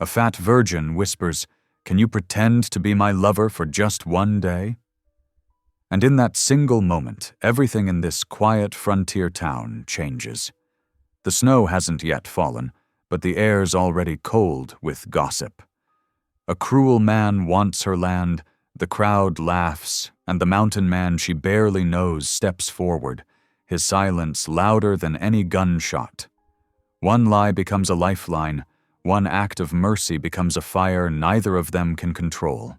A fat virgin whispers, "Can you pretend to be my lover for just one day?" And in that single moment, everything in this quiet frontier town changes. The snow hasn't yet fallen, but the air's already cold with gossip. A cruel man wants her land, the crowd laughs, and the mountain man she barely knows steps forward, his silence louder than any gunshot. One lie becomes a lifeline, one act of mercy becomes a fire neither of them can control.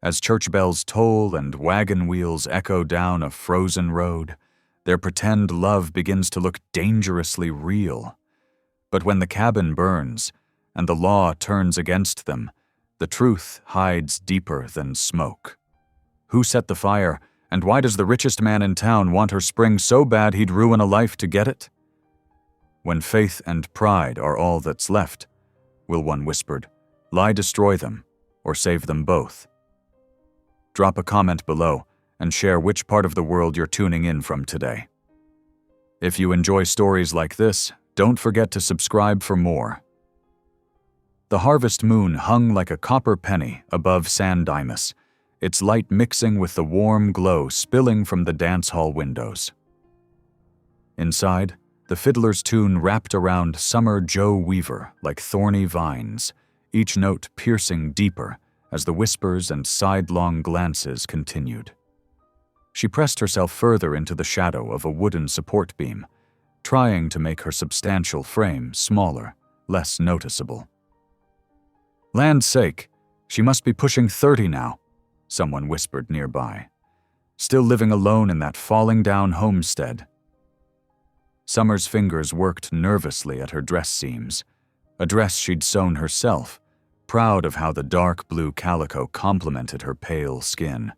As church bells toll and wagon wheels echo down a frozen road, their pretend love begins to look dangerously real. But when the cabin burns, and the law turns against them, the truth hides deeper than smoke. Who set the fire, and why does the richest man in town want her spring so bad he'd ruin a life to get it? When faith and pride are all that's left, will one whispered, lie destroy them, or save them both? Drop a comment below and share which part of the world you're tuning in from today. If you enjoy stories like this, don't forget to subscribe for more. The harvest moon hung like a copper penny above San Dimas, its light mixing with the warm glow spilling from the dance hall windows. Inside, the fiddler's tune wrapped around Summer Joe Weaver like thorny vines, each note piercing deeper as the whispers and sidelong glances continued. She pressed herself further into the shadow of a wooden support beam, trying to make her substantial frame smaller, less noticeable. Land's sake, she must be pushing 30 now, someone whispered nearby. Still living alone in that falling-down homestead. Summer's fingers worked nervously at her dress seams, a dress she'd sewn herself, proud of how the dark blue calico complemented her pale skin.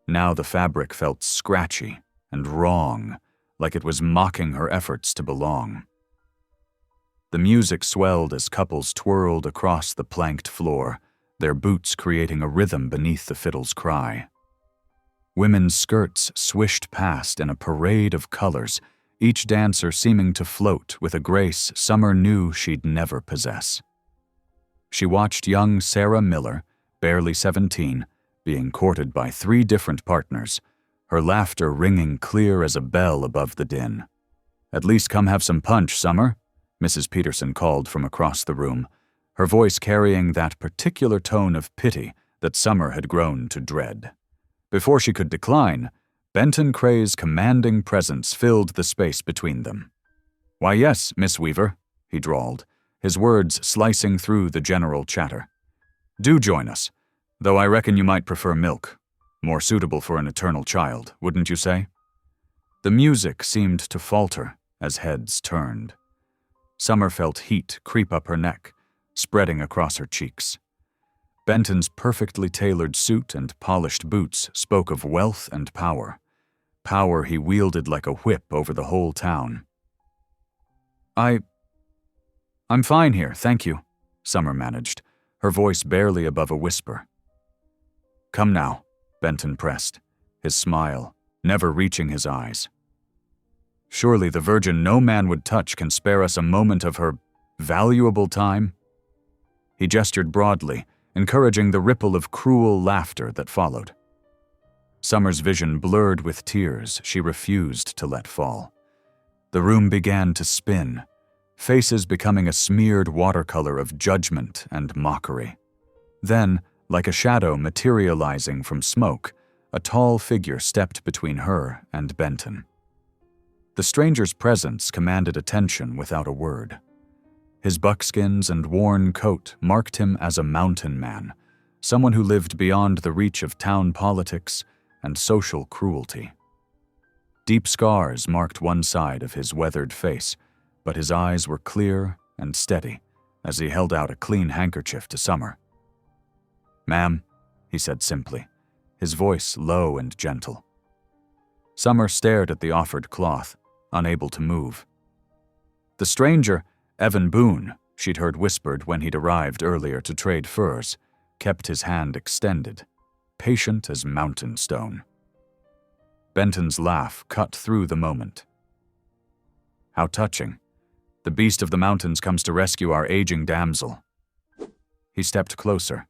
Now the fabric felt scratchy and wrong, like it was mocking her efforts to belong. The music swelled as couples twirled across the planked floor, their boots creating a rhythm beneath the fiddle's cry. Women's skirts swished past in a parade of colors, each dancer seeming to float with a grace Summer knew she'd never possess. She watched young Sarah Miller, barely 17, being courted by 3 different partners, her laughter ringing clear as a bell above the din. "At least come have some punch, Summer," Mrs. Peterson called from across the room, her voice carrying that particular tone of pity that Summer had grown to dread. Before she could decline, Benton Cray's commanding presence filled the space between them. "Why, yes, Miss Weaver," he drawled, his words slicing through the general chatter. "Do join us, though I reckon you might prefer milk. More suitable for an eternal child, wouldn't you say?" The music seemed to falter as heads turned. Summer felt heat creep up her neck, spreading across her cheeks. Benton's perfectly tailored suit and polished boots spoke of wealth and power. Power he wielded like a whip over the whole town. I'm fine here, thank you," Summer managed, her voice barely above a whisper. "Come now," Benton pressed, his smile never reaching his eyes. "Surely the virgin no man would touch can spare us a moment of her valuable time?" He gestured broadly, encouraging the ripple of cruel laughter that followed. Summer's vision blurred with tears she refused to let fall. The room began to spin, faces becoming a smeared watercolor of judgment and mockery. Then, like a shadow materializing from smoke, a tall figure stepped between her and Benton. The stranger's presence commanded attention without a word. His buckskins and worn coat marked him as a mountain man, someone who lived beyond the reach of town politics and social cruelty. Deep scars marked one side of his weathered face, but his eyes were clear and steady as he held out a clean handkerchief to Summer. "Ma'am," he said simply, his voice low and gentle. Summer stared at the offered cloth, unable to move. The stranger, Evan Boone, she'd heard whispered when he'd arrived earlier to trade furs, kept his hand extended, patient as mountain stone. Benton's laugh cut through the moment. "How touching. The beast of the mountains comes to rescue our aging damsel. He stepped closer,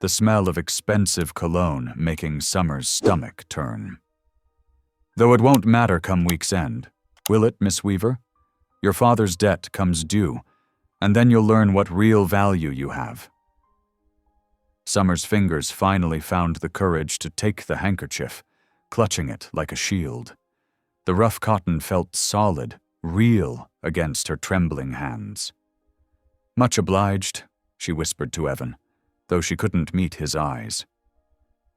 the smell of expensive cologne making Summer's stomach turn. "Though it won't matter come week's end, will it, Miss Weaver? Your father's debt comes due, and then you'll learn what real value you have." Summer's fingers finally found the courage to take the handkerchief, clutching it like a shield. The rough cotton felt solid, real against her trembling hands. "Much obliged," she whispered to Evan, though she couldn't meet his eyes.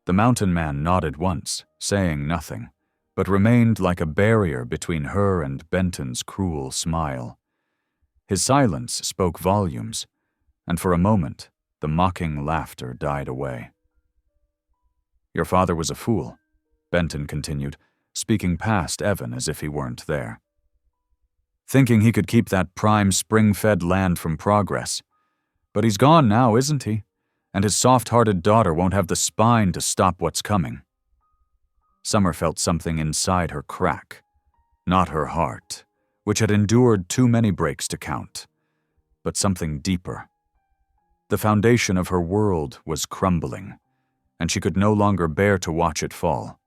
The mountain man nodded once, saying nothing, but remained like a barrier between her and Benton's cruel smile. His silence spoke volumes, and for a moment, the mocking laughter died away. "Your father was a fool," Benton continued, speaking past Evan as if he weren't there. "Thinking he could keep that prime spring-fed land from progress. But he's gone now, isn't he? And his soft-hearted daughter won't have the spine to stop what's coming." Summer felt something inside her crack, not her heart, which had endured too many breaks to count, but something deeper. The foundation of her world was crumbling, and she could no longer bear to watch it fall.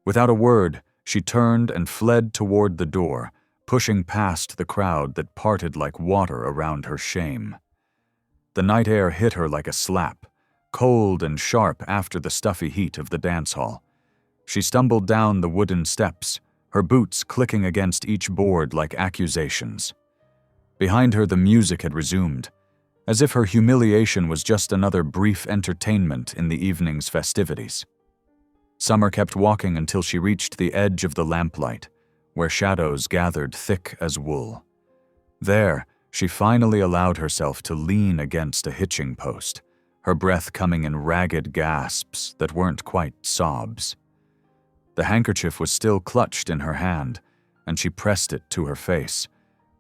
Without a word, she turned and fled toward the door, pushing past the crowd that parted like water around her shame. The night air hit her like a slap, cold and sharp after the stuffy heat of the dance hall. She stumbled down the wooden steps, her boots clicking against each board like accusations. Behind her the music had resumed, as if her humiliation was just another brief entertainment in the evening's festivities. Summer kept walking until she reached the edge of the lamplight, where shadows gathered thick as wool. There, she finally allowed herself to lean against a hitching post, her breath coming in ragged gasps that weren't quite sobs. The handkerchief was still clutched in her hand, and she pressed it to her face,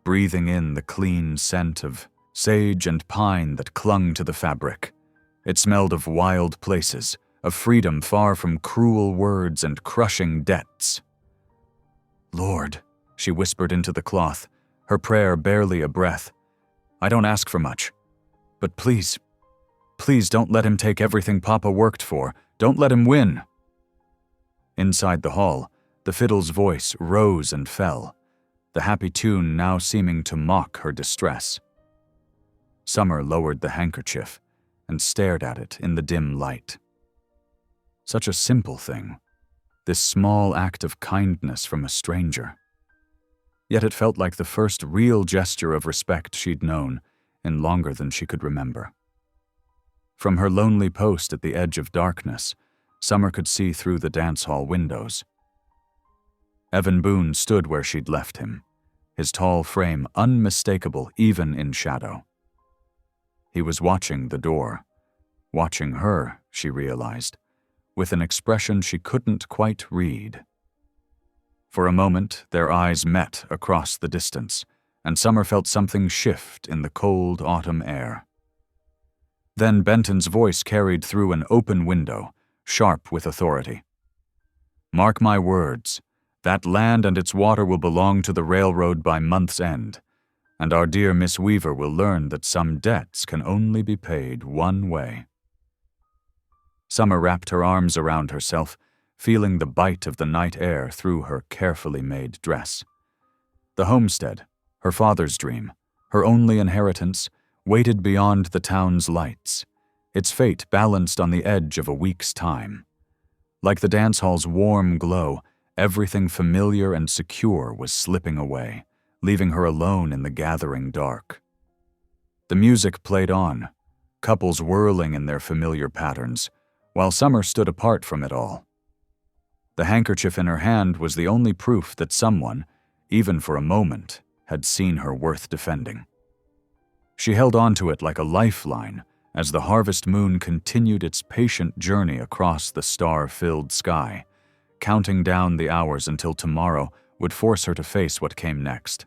breathing in the clean scent of sage and pine that clung to the fabric. It smelled of wild places, of freedom far from cruel words and crushing debts. "Lord," she whispered into the cloth, her prayer barely a breath, "I don't ask for much, but please, please don't let him take everything Papa worked for. Don't let him win." Inside the hall, the fiddle's voice rose and fell, the happy tune now seeming to mock her distress. Summer lowered the handkerchief and stared at it in the dim light. Such a simple thing, this small act of kindness from a stranger. Yet it felt like the first real gesture of respect she'd known in longer than she could remember. From her lonely post at the edge of darkness, Summer could see through the dance hall windows. Evan Boone stood where she'd left him, his tall frame unmistakable even in shadow. He was watching the door, watching her, she realized, with an expression she couldn't quite read. For a moment, their eyes met across the distance, and Summer felt something shift in the cold autumn air. Then Benton's voice carried through an open window, sharp with authority. "Mark my words, that land and its water will belong to the railroad by month's end, and our dear Miss Weaver will learn that some debts can only be paid one way." Summer wrapped her arms around herself, feeling the bite of the night air through her carefully made dress. The homestead, her father's dream, her only inheritance, waited beyond the town's lights, its fate balanced on the edge of a week's time. Like the dance hall's warm glow, everything familiar and secure was slipping away, leaving her alone in the gathering dark. The music played on, couples whirling in their familiar patterns, while Summer stood apart from it all. The handkerchief in her hand was the only proof that someone, even for a moment, had seen her worth defending. She held on to it like a lifeline as the harvest moon continued its patient journey across the star-filled sky, counting down the hours until tomorrow would force her to face what came next.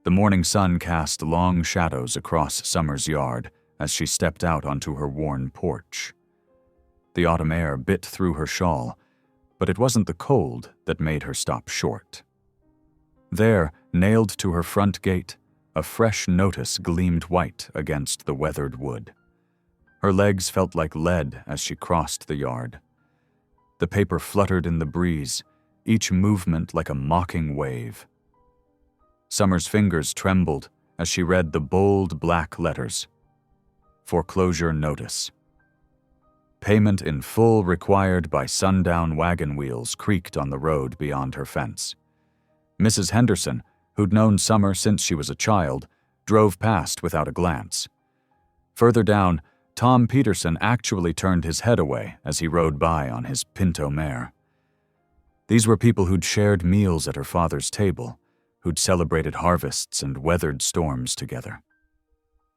The morning sun cast long shadows across Summer's yard as she stepped out onto her worn porch. The autumn air bit through her shawl, but it wasn't the cold that made her stop short. There, nailed to her front gate, A fresh notice gleamed white against the weathered wood. Her legs felt like lead as she crossed the yard. The paper fluttered in the breeze, each movement like a mocking wave. Summer's fingers trembled as she read the bold black letters. Foreclosure notice. Payment in full required by sundown wagon wheels creaked on the road beyond her fence. Mrs. Henderson, who'd known Summer since she was a child, drove past without a glance. Further down, Tom Peterson actually turned his head away as he rode by on his pinto mare. These were people who'd shared meals at her father's table, who'd celebrated harvests and weathered storms together.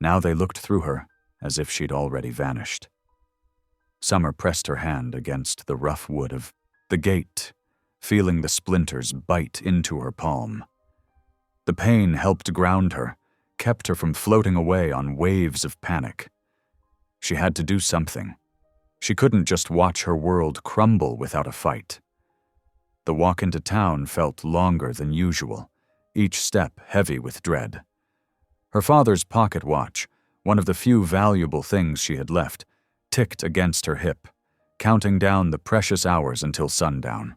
Now they looked through her as if she'd already vanished. Summer pressed her hand against the rough wood of the gate, feeling the splinters bite into her palm. The pain helped ground her, kept her from floating away on waves of panic. She had to do something. She couldn't just watch her world crumble without a fight. The walk into town felt longer than usual, each step heavy with dread. Her father's pocket watch, one of the few valuable things she had left, ticked against her hip, counting down the precious hours until sundown.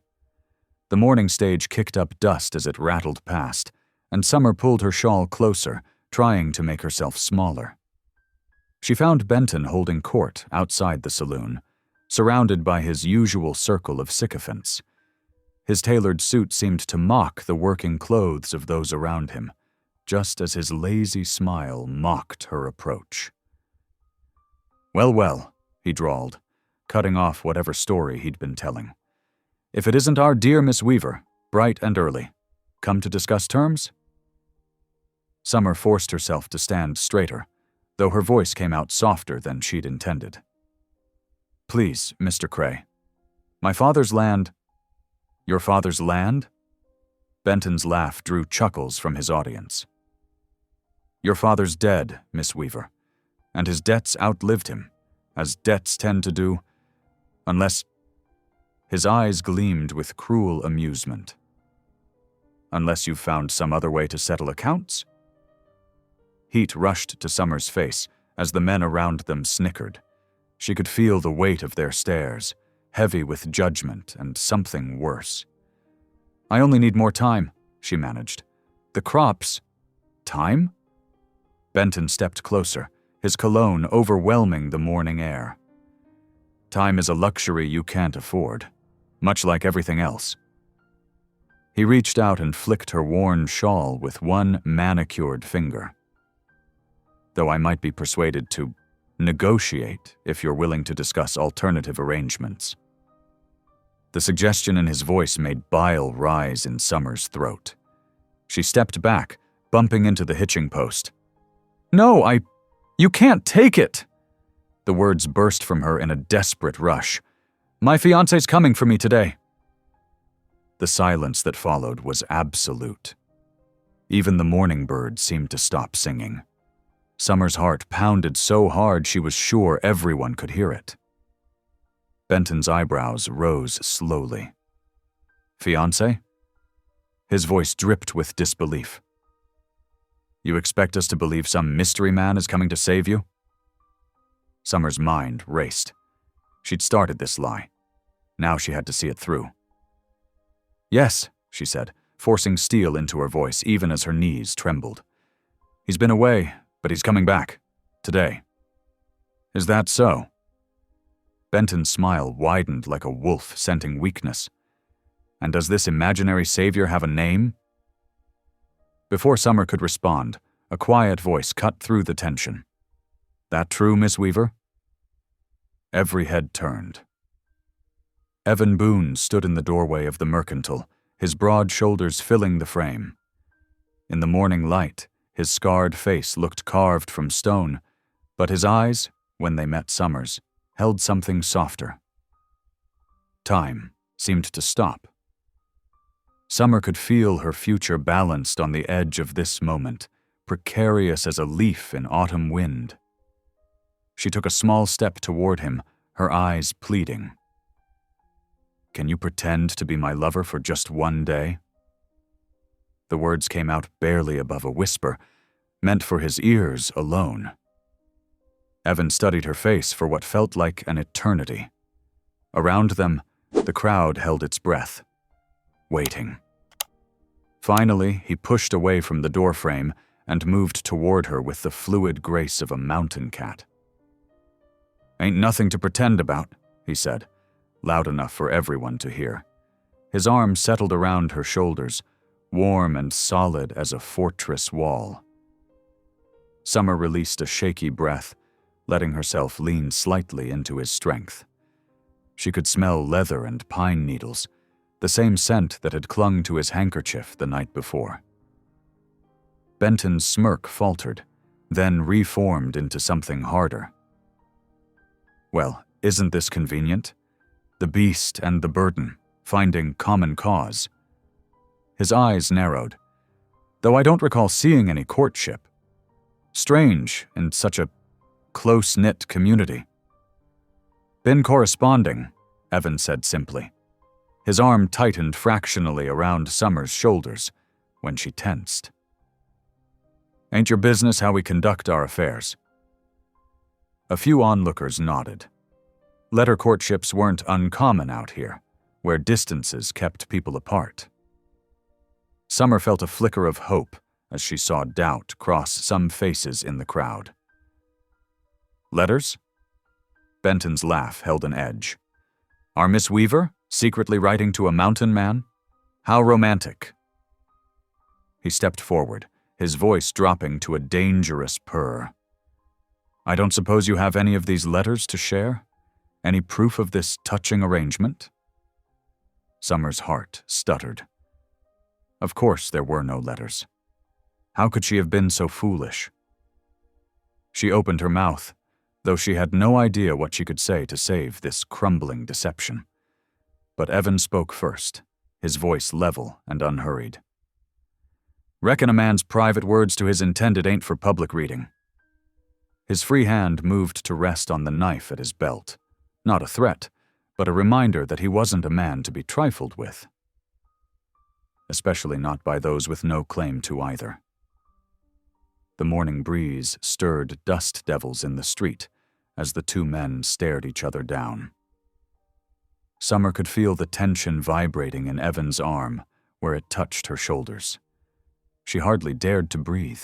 The morning stage kicked up dust as it rattled past, and Summer pulled her shawl closer, trying to make herself smaller. She found Benton holding court outside the saloon, surrounded by his usual circle of sycophants. His tailored suit seemed to mock the working clothes of those around him, just as his lazy smile mocked her approach. "Well, well," he drawled, cutting off whatever story he'd been telling. "If it isn't our dear Miss Weaver, bright and early. Come to discuss terms?" Summer forced herself to stand straighter, though her voice came out softer than she'd intended. "Please, Mr. Cray. My father's land—" "Your father's land?" Benton's laugh drew chuckles from his audience. "Your father's dead, Miss Weaver, and his debts outlived him, as debts tend to do, unless—" His eyes gleamed with cruel amusement. "Unless you've found some other way to settle accounts?" Heat rushed to Summer's face as the men around them snickered. She could feel the weight of their stares, heavy with judgment and something worse. "I only need more time," she managed. "The crops—" "Time?" Benton stepped closer, his cologne overwhelming the morning air. "Time is a luxury you can't afford, much like everything else." He reached out and flicked her worn shawl with one manicured finger. "Though I might be persuaded to negotiate if you're willing to discuss alternative arrangements." The suggestion in his voice made bile rise in Summer's throat. She stepped back, bumping into the hitching post. "No, you can't take it!" The words burst from her in a desperate rush. "My fiancé's coming for me today." The silence that followed was absolute. Even the morning bird seemed to stop singing. Summer's heart pounded so hard she was sure everyone could hear it. Benton's eyebrows rose slowly. "Fiancé?" His voice dripped with disbelief. "You expect us to believe some mystery man is coming to save you?" Summer's mind raced. She'd started this lie. Now she had to see it through. "Yes," she said, forcing steel into her voice even as her knees trembled. "He's been away, but he's coming back. Today." "Is that so?" Benton's smile widened like a wolf scenting weakness. "And does this imaginary savior have a name?" Before Summer could respond, a quiet voice cut through the tension. "That true, Miss Weaver?" Every head turned. Evan Boone stood in the doorway of the Mercantile, his broad shoulders filling the frame. In the morning light, his scarred face looked carved from stone, but his eyes, when they met Summer's, held something softer. Time seemed to stop. Summer could feel her future balanced on the edge of this moment, precarious as a leaf in autumn wind. She took a small step toward him, her eyes pleading. "Can you pretend to be my lover for just one day?" The words came out barely above a whisper, meant for his ears alone. Evan studied her face for what felt like an eternity. Around them, the crowd held its breath, waiting. Finally, he pushed away from the doorframe and moved toward her with the fluid grace of a mountain cat. "Ain't nothing to pretend about," he said, loud enough for everyone to hear. His arm settled around her shoulders, warm and solid as a fortress wall. Summer released a shaky breath, letting herself lean slightly into his strength. She could smell leather and pine needles, the same scent that had clung to his handkerchief the night before. Benton's smirk faltered, then reformed into something harder. "Well, isn't this convenient? The beast and the burden, finding common cause." His eyes narrowed. "Though I don't recall seeing any courtship. Strange in such a close-knit community." "Been corresponding," Evan said simply. His arm tightened fractionally around Summer's shoulders when she tensed. "Ain't your business how we conduct our affairs?" A few onlookers nodded. Letter courtships weren't uncommon out here, where distances kept people apart. Summer felt a flicker of hope as she saw doubt cross some faces in the crowd. "Letters?" Benton's laugh held an edge. "Our Miss Weaver, secretly writing to a mountain man? How romantic." He stepped forward, his voice dropping to a dangerous purr. "I don't suppose you have any of these letters to share? Any proof of this touching arrangement?" Summer's heart stuttered. Of course there were no letters. How could she have been so foolish? She opened her mouth, though she had no idea what she could say to save this crumbling deception. But Evan spoke first, his voice level and unhurried. "Reckon a man's private words to his intended ain't for public reading." His free hand moved to rest on the knife at his belt. Not a threat, but a reminder that he wasn't a man to be trifled with. Especially not by those with no claim to either. The morning breeze stirred dust devils in the street as the two men stared each other down. Summer could feel the tension vibrating in Evan's arm where it touched her shoulders. She hardly dared to breathe.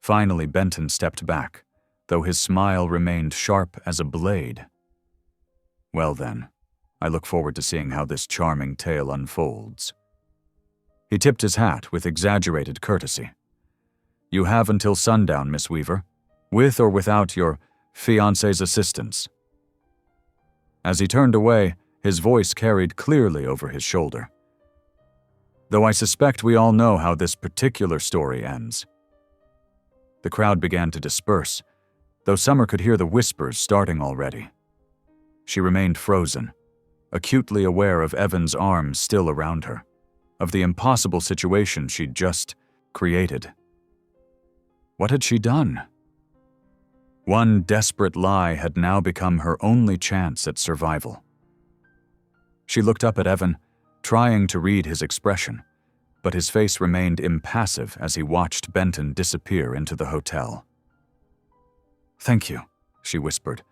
Finally, Benton stepped back, though his smile remained sharp as a blade. "Well then, I look forward to seeing how this charming tale unfolds." He tipped his hat with exaggerated courtesy. "You have until sundown, Miss Weaver, with or without your fiancé's assistance." As he turned away, his voice carried clearly over his shoulder. "Though I suspect we all know how this particular story ends." The crowd began to disperse, though Summer could hear the whispers starting already. She remained frozen, acutely aware of Evan's arms still around her, of the impossible situation she'd just created. What had she done? One desperate lie had now become her only chance at survival. She looked up at Evan, trying to read his expression, but his face remained impassive as he watched Benton disappear into the hotel. "Thank you," she whispered,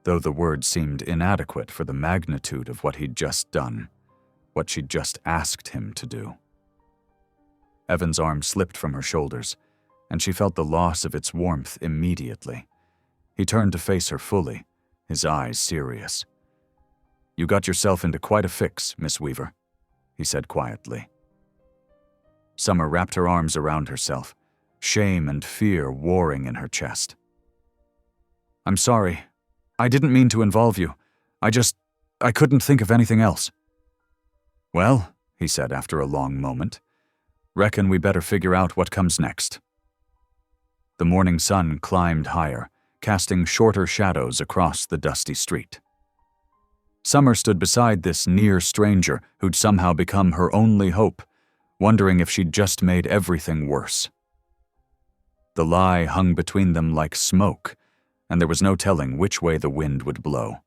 though the words seemed inadequate for the magnitude of what he'd just done, what she'd just asked him to do. Evan's arm slipped from her shoulders, and she felt the loss of its warmth immediately. He turned to face her fully, his eyes serious. "You got yourself into quite a fix, Miss Weaver," he said quietly. Summer wrapped her arms around herself, shame and fear warring in her chest. "I'm sorry. I didn't mean to involve you. I couldn't think of anything else." "Well," he said after a long moment, "reckon we better figure out what comes next." The morning sun climbed higher, casting shorter shadows across the dusty street. Summer stood beside this near stranger who'd somehow become her only hope, wondering if she'd just made everything worse. The lie hung between them like smoke, and there was no telling which way the wind would blow.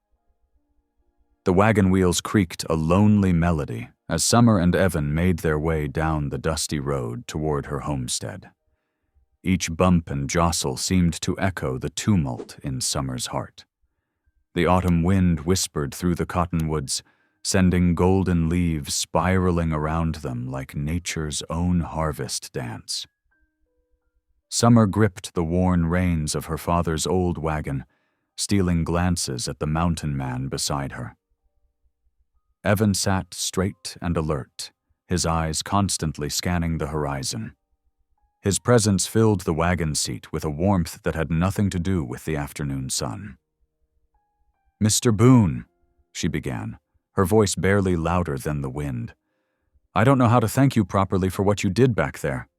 The wagon wheels creaked a lonely melody as Summer and Evan made their way down the dusty road toward her homestead. Each bump and jostle seemed to echo the tumult in Summer's heart. The autumn wind whispered through the cottonwoods, sending golden leaves spiraling around them like nature's own harvest dance. Summer gripped the worn reins of her father's old wagon, stealing glances at the mountain man beside her. Evan sat straight and alert, his eyes constantly scanning the horizon. His presence filled the wagon seat with a warmth that had nothing to do with the afternoon sun. "Mr. Boone," she began, her voice barely louder than the wind. "I don't know how to thank you properly for what you did back there."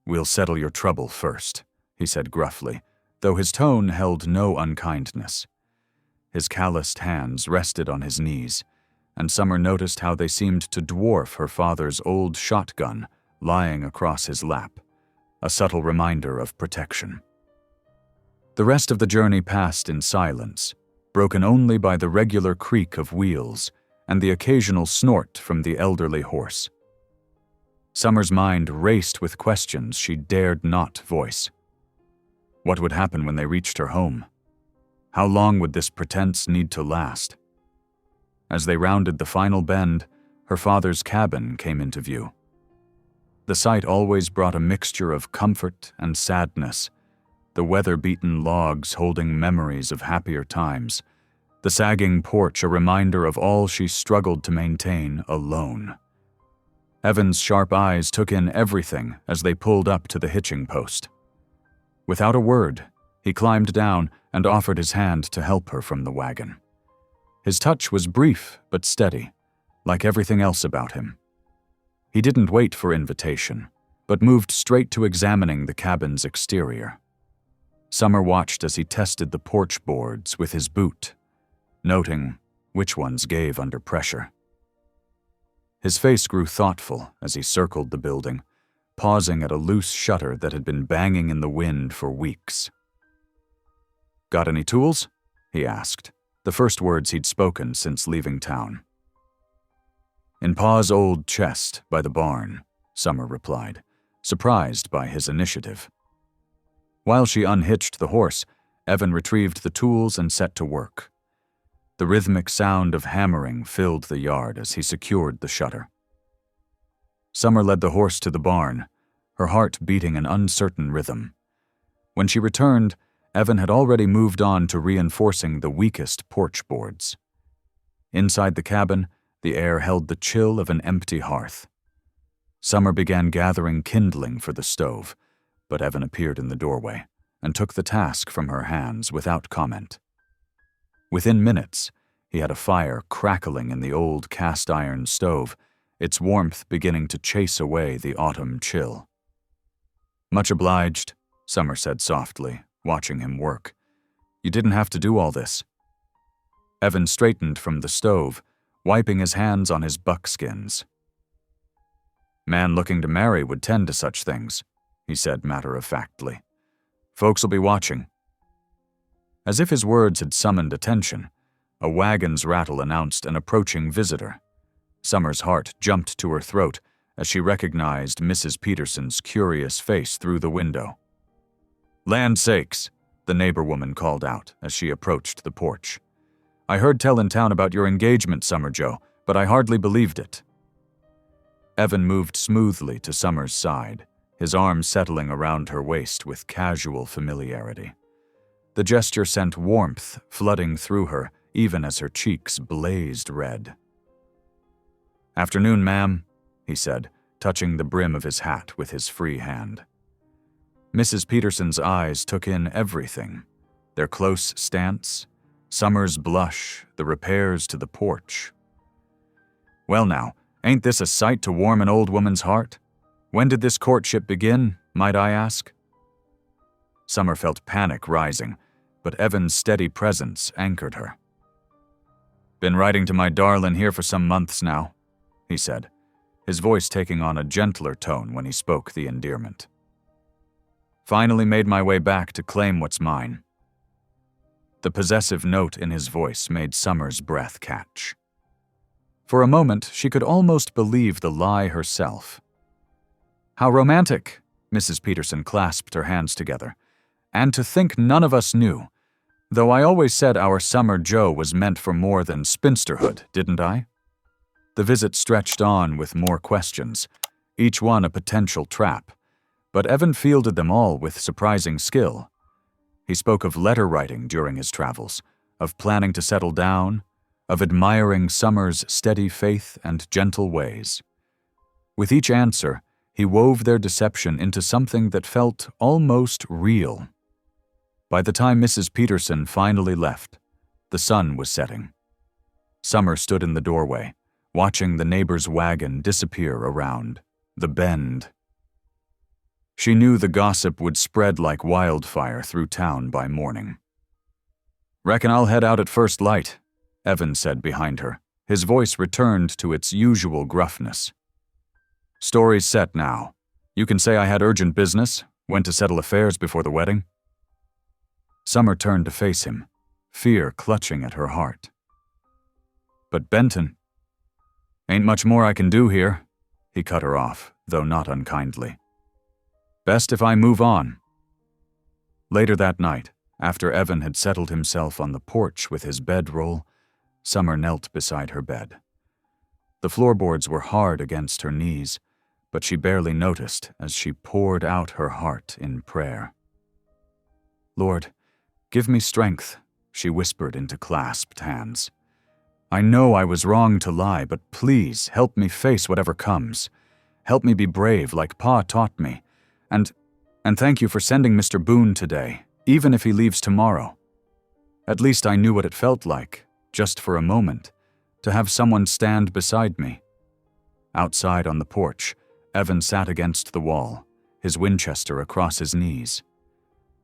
"We'll settle your trouble first," he said gruffly, though his tone held no unkindness. His calloused hands rested on his knees, and Summer noticed how they seemed to dwarf her father's old shotgun lying across his lap, a subtle reminder of protection. The rest of the journey passed in silence, broken only by the regular creak of wheels and the occasional snort from the elderly horse. Summer's mind raced with questions she dared not voice. What would happen when they reached her home? How long would this pretense need to last? As they rounded the final bend, her father's cabin came into view. The sight always brought a mixture of comfort and sadness, the weather-beaten logs holding memories of happier times, the sagging porch a reminder of all she struggled to maintain alone. Evan's sharp eyes took in everything as they pulled up to the hitching post. Without a word, he climbed down and offered his hand to help her from the wagon. His touch was brief but steady, like everything else about him. He didn't wait for invitation, but moved straight to examining the cabin's exterior. Summer watched as he tested the porch boards with his boot, noting which ones gave under pressure. His face grew thoughtful as he circled the building, pausing at a loose shutter that had been banging in the wind for weeks. "Got any tools?" he asked, the first words he'd spoken since leaving town. "In Pa's old chest by the barn," Summer replied, surprised by his initiative. While she unhitched the horse, Evan retrieved the tools and set to work. The rhythmic sound of hammering filled the yard as he secured the shutter. Summer led the horse to the barn, her heart beating an uncertain rhythm. When she returned, Evan had already moved on to reinforcing the weakest porch boards. Inside the cabin, the air held the chill of an empty hearth. Summer began gathering kindling for the stove, but Evan appeared in the doorway and took the task from her hands without comment. Within minutes, he had a fire crackling in the old cast-iron stove, its warmth beginning to chase away the autumn chill. "Much obliged," Summer said softly, watching him work. "You didn't have to do all this." Evan straightened from the stove, wiping his hands on his buckskins. "Man looking to marry would tend to such things," he said matter-of-factly. "Folks'll be watching." As if his words had summoned attention, a wagon's rattle announced an approaching visitor. Summer's heart jumped to her throat as she recognized Mrs. Peterson's curious face through the window. "Land sakes," the neighbor woman called out as she approached the porch. "I heard tell in town about your engagement, Summer Joe, but I hardly believed it." Evan moved smoothly to Summer's side, his arm settling around her waist with casual familiarity. The gesture sent warmth flooding through her even as her cheeks blazed red. "Afternoon, ma'am," he said, touching the brim of his hat with his free hand. Mrs. Peterson's eyes took in everything, their close stance, Summer's blush, the repairs to the porch. "Well now, ain't this a sight to warm an old woman's heart? When did this courtship begin, might I ask?" Summer felt panic rising, but Evan's steady presence anchored her. "Been writing to my darlin' here for some months now," he said, his voice taking on a gentler tone when he spoke the endearment. "Finally made my way back to claim what's mine." The possessive note in his voice made Summer's breath catch. For a moment, she could almost believe the lie herself. "How romantic," Mrs. Peterson clasped her hands together. "And to think none of us knew. Though I always said our summer Joe was meant for more than spinsterhood, didn't I?" The visit stretched on with more questions, each one a potential trap, but Evan fielded them all with surprising skill. He spoke of letter writing during his travels, of planning to settle down, of admiring Summer's steady faith and gentle ways. With each answer, he wove their deception into something that felt almost real. By the time Mrs. Peterson finally left, the sun was setting. Summer stood in the doorway, watching the neighbor's wagon disappear around the bend. She knew the gossip would spread like wildfire through town by morning. "Reckon I'll head out at first light," Evan said behind her. His voice returned to its usual gruffness. "Story's set now. You can say I had urgent business, went to settle affairs before the wedding." Summer turned to face him, fear clutching at her heart. "But Benton, ain't much more I can do here," he cut her off, though not unkindly. "Best if I move on." Later that night, after Evan had settled himself on the porch with his bedroll, Summer knelt beside her bed. The floorboards were hard against her knees, but she barely noticed as she poured out her heart in prayer. "Lord, give me strength," she whispered into clasped hands. "I know I was wrong to lie, but please help me face whatever comes. Help me be brave like Pa taught me. And thank you for sending Mr. Boone today, even if he leaves tomorrow. At least I knew what it felt like, just for a moment, to have someone stand beside me." Outside on the porch, Evan sat against the wall, his Winchester across his knees.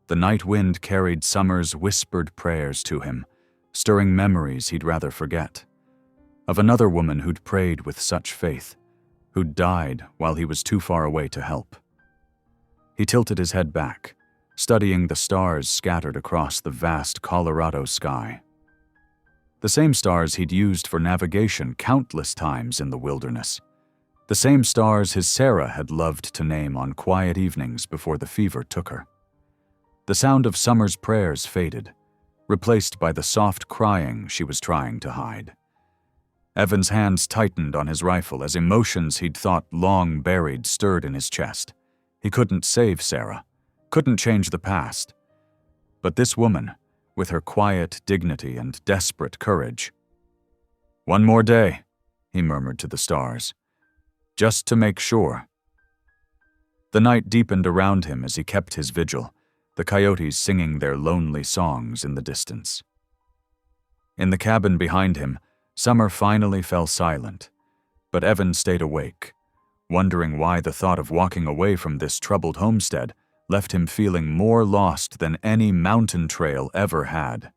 The night wind carried Summer's whispered prayers to him, stirring memories he'd rather forget. Of another woman who'd prayed with such faith, who'd died while he was too far away to help. He tilted his head back, studying the stars scattered across the vast Colorado sky. The same stars he'd used for navigation countless times in the wilderness. The same stars his Sarah had loved to name on quiet evenings before the fever took her. The sound of Summer's prayers faded, replaced by the soft crying she was trying to hide. Evan's hands tightened on his rifle as emotions he'd thought long buried stirred in his chest. He couldn't save Sarah, couldn't change the past. But this woman, with her quiet dignity and desperate courage. "One more day," he murmured to the stars. "Just to make sure." The night deepened around him as he kept his vigil, the coyotes singing their lonely songs in the distance. In the cabin behind him, Summer finally fell silent, but Evan stayed awake, wondering why the thought of walking away from this troubled homestead left him feeling more lost than any mountain trail ever had.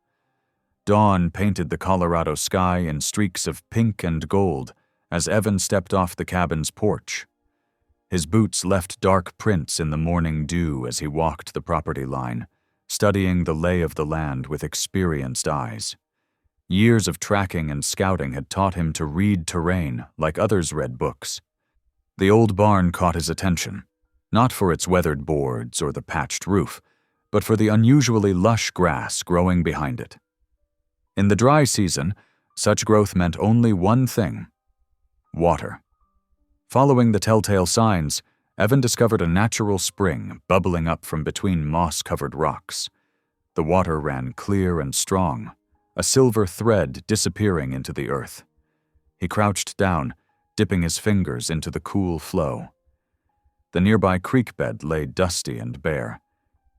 Dawn painted the Colorado sky in streaks of pink and gold as Evan stepped off the cabin's porch. His boots left dark prints in the morning dew as he walked the property line, studying the lay of the land with experienced eyes. Years of tracking and scouting had taught him to read terrain like others read books. The old barn caught his attention, not for its weathered boards or the patched roof, but for the unusually lush grass growing behind it. In the dry season, such growth meant only one thing: water. Following the telltale signs, Evan discovered a natural spring bubbling up from between moss-covered rocks. The water ran clear and strong, a silver thread disappearing into the earth. He crouched down, dipping his fingers into the cool flow. The nearby creek bed lay dusty and bare,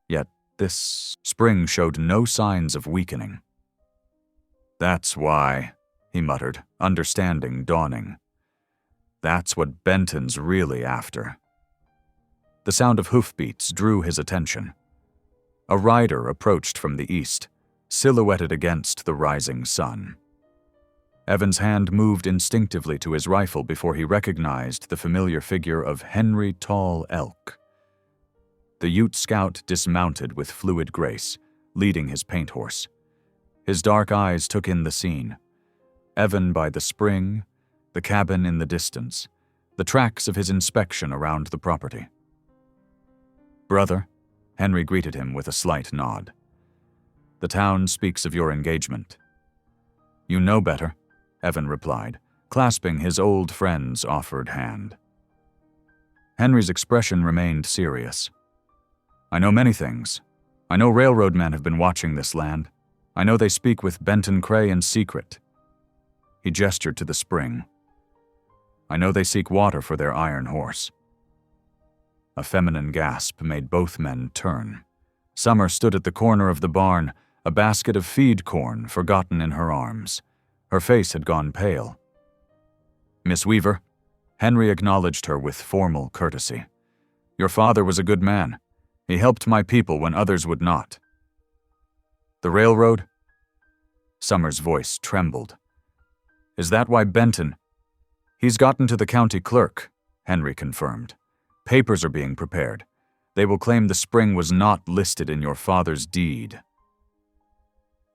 yet this spring showed no signs of weakening. "That's why," he muttered, understanding dawning. "That's what Benton's really after." The sound of hoofbeats drew his attention. A rider approached from the east, silhouetted against the rising sun. Evan's hand moved instinctively to his rifle before he recognized the familiar figure of Henry Tall Elk. The Ute scout dismounted with fluid grace, leading his paint horse. His dark eyes took in the scene. Evan by the spring, the cabin in the distance, the tracks of his inspection around the property. Brother, Henry greeted him with a slight nod. The town speaks of your engagement. You know better, Evan replied, clasping his old friend's offered hand. Henry's expression remained serious. I know many things. I know railroad men have been watching this land. I know they speak with Benton Cray in secret. He gestured to the spring. I know they seek water for their iron horse. A feminine gasp made both men turn. Summer stood at the corner of the barn, a basket of feed corn forgotten in her arms. Her face had gone pale. Miss Weaver, Henry acknowledged her with formal courtesy. Your father was a good man. He helped my people when others would not. The railroad? Summer's voice trembled. Is that why Benton? He's gotten to the county clerk, Henry confirmed. Papers are being prepared. They will claim the spring was not listed in your father's deed.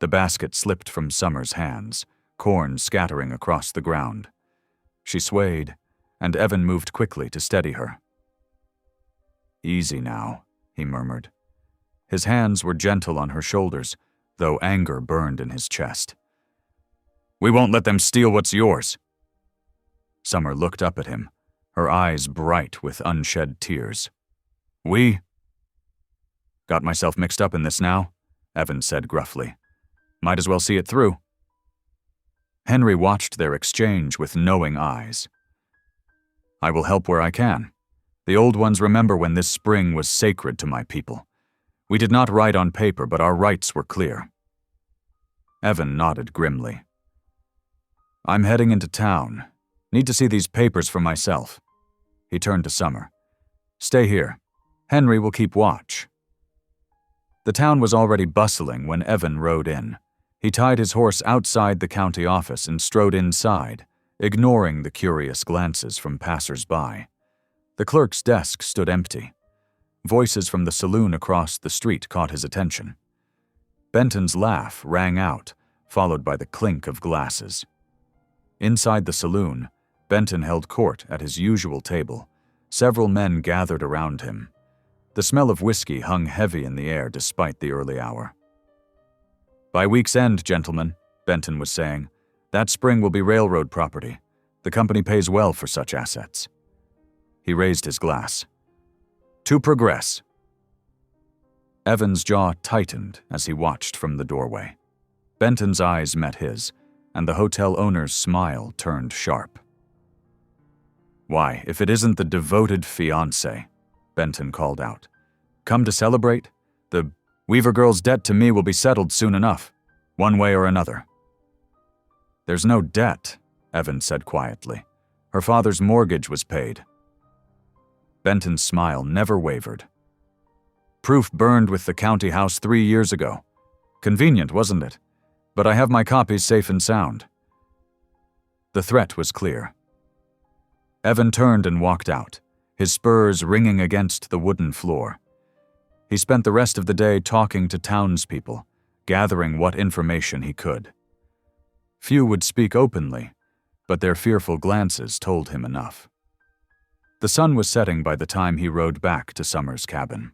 The basket slipped from Summer's hands, corn scattering across the ground. She swayed, and Evan moved quickly to steady her. Easy now, he murmured. His hands were gentle on her shoulders, though anger burned in his chest. We won't let them steal what's yours. Summer looked up at him, her eyes bright with unshed tears. We? Got myself mixed up in this now, Evan said gruffly. Might as well see it through. Henry watched their exchange with knowing eyes. I will help where I can. The old ones remember when this spring was sacred to my people. We did not write on paper, but our rights were clear. Evan nodded grimly. I'm heading into town. Need to see these papers for myself. He turned to Summer. Stay here. Henry will keep watch. The town was already bustling when Evan rode in. He tied his horse outside the county office and strode inside, ignoring the curious glances from passers-by. The clerk's desk stood empty. Voices from the saloon across the street caught his attention. Benton's laugh rang out, followed by the clink of glasses. Inside the saloon, Benton held court at his usual table. Several men gathered around him. The smell of whiskey hung heavy in the air despite the early hour. By week's end, gentlemen, Benton was saying, that spring will be railroad property. The company pays well for such assets. He raised his glass. To progress. Evan's jaw tightened as he watched from the doorway. Benton's eyes met his, and the hotel owner's smile turned sharp. Why, if it isn't the devoted fiancé, Benton called out. Come to celebrate? The Weaver girl's debt to me will be settled soon enough, one way or another. There's no debt, Evan said quietly. Her father's mortgage was paid. Benton's smile never wavered. Proof burned with the county house 3 years ago. Convenient, wasn't it? But I have my copies safe and sound. The threat was clear. Evan turned and walked out, his spurs ringing against the wooden floor. He spent the rest of the day talking to townspeople, gathering what information he could. Few would speak openly, but their fearful glances told him enough. The sun was setting by the time he rode back to Summer's cabin.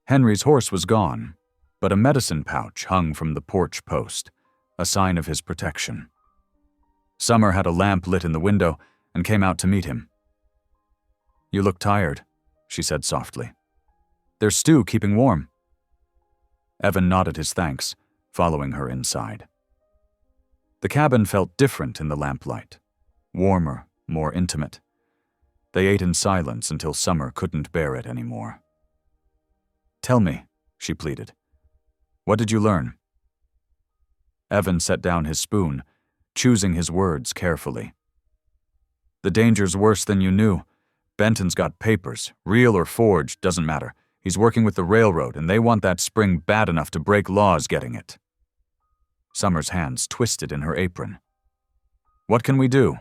Henry's horse was gone, but a medicine pouch hung from the porch post, a sign of his protection. Summer had a lamp lit in the window and came out to meet him. You look tired, she said softly. There's stew keeping warm. Evan nodded his thanks, following her inside. The cabin felt different in the lamplight, warmer, more intimate. They ate in silence until Summer couldn't bear it anymore. Tell me, she pleaded. What did you learn? Evan set down his spoon, choosing his words carefully. The danger's worse than you knew. Benton's got papers, real or forged, doesn't matter. He's working with the railroad, and they want that spring bad enough to break laws getting it. Summer's hands twisted in her apron. What can we do?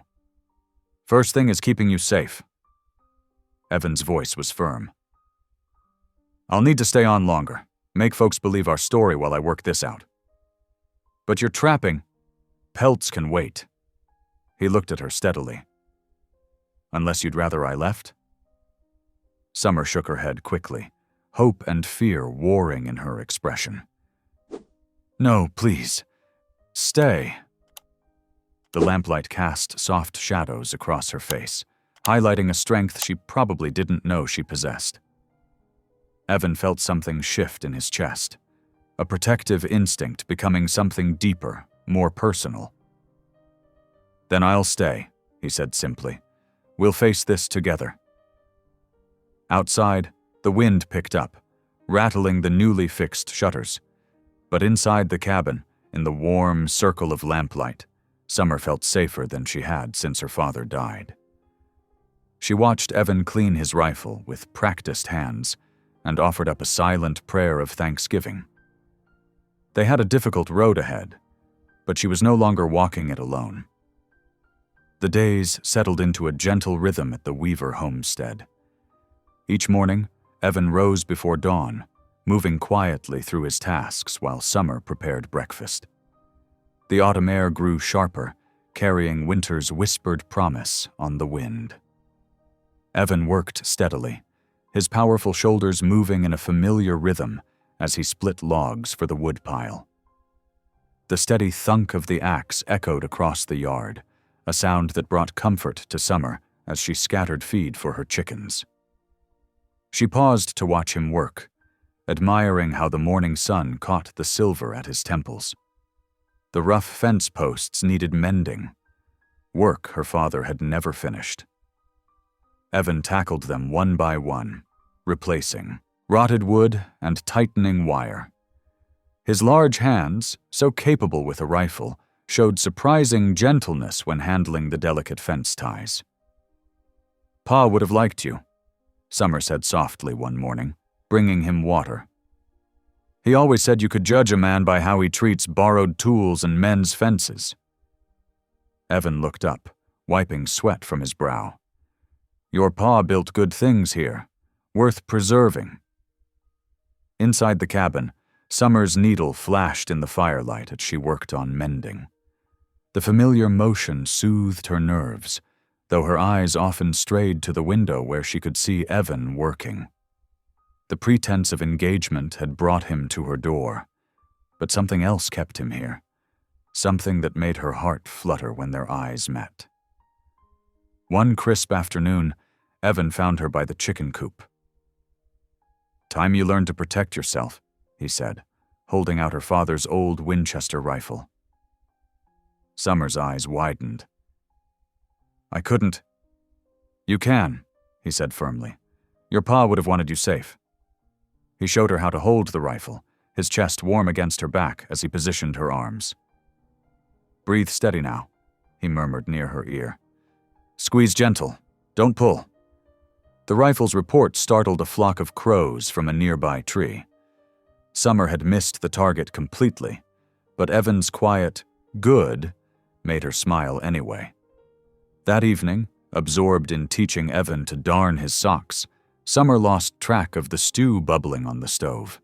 First thing is keeping you safe. Evan's voice was firm. I'll need to stay on longer, make folks believe our story while I work this out. But your trapping, pelts can wait. He looked at her steadily. Unless you'd rather I left? Summer shook her head quickly, hope and fear warring in her expression. "No, please. Stay." The lamplight cast soft shadows across her face, highlighting a strength she probably didn't know she possessed. Evan felt something shift in his chest, a protective instinct becoming something deeper, more personal. "Then I'll stay," he said simply. "We'll face this together." Outside, the wind picked up, rattling the newly fixed shutters. But inside the cabin, in the warm circle of lamplight, Summer felt safer than she had since her father died. She watched Evan clean his rifle with practiced hands and offered up a silent prayer of thanksgiving. They had a difficult road ahead, but she was no longer walking it alone. The days settled into a gentle rhythm at the Weaver homestead. Each morning, Evan rose before dawn, moving quietly through his tasks while Summer prepared breakfast. The autumn air grew sharper, carrying winter's whispered promise on the wind. Evan worked steadily, his powerful shoulders moving in a familiar rhythm as he split logs for the woodpile. The steady thunk of the axe echoed across the yard, a sound that brought comfort to Summer as she scattered feed for her chickens. She paused to watch him work, admiring how the morning sun caught the silver at his temples. The rough fence posts needed mending, work her father had never finished. Evan tackled them one by one, replacing rotted wood and tightening wire. His large hands, so capable with a rifle, showed surprising gentleness when handling the delicate fence ties. "Pa would have liked you," Summer said softly one morning, bringing him water. "He always said you could judge a man by how he treats borrowed tools and mends fences." Evan looked up, wiping sweat from his brow. "Your pa built good things here, worth preserving." Inside the cabin, Summer's needle flashed in the firelight as she worked on mending. The familiar motion soothed her nerves, though her eyes often strayed to the window where she could see Evan working. The pretense of engagement had brought him to her door, but something else kept him here, something that made her heart flutter when their eyes met. One crisp afternoon, Evan found her by the chicken coop. "Time you learned to protect yourself," he said, holding out her father's old Winchester rifle. Summer's eyes widened. "I couldn't." "You can," he said firmly. "Your pa would have wanted you safe." He showed her how to hold the rifle, his chest warm against her back as he positioned her arms. "Breathe steady now," he murmured near her ear. "Squeeze gentle. Don't pull." The rifle's report startled a flock of crows from a nearby tree. Summer had missed the target completely, but Evan's quiet, "good," made her smile anyway. That evening, absorbed in teaching Evan to darn his socks, Summer lost track of the stew bubbling on the stove.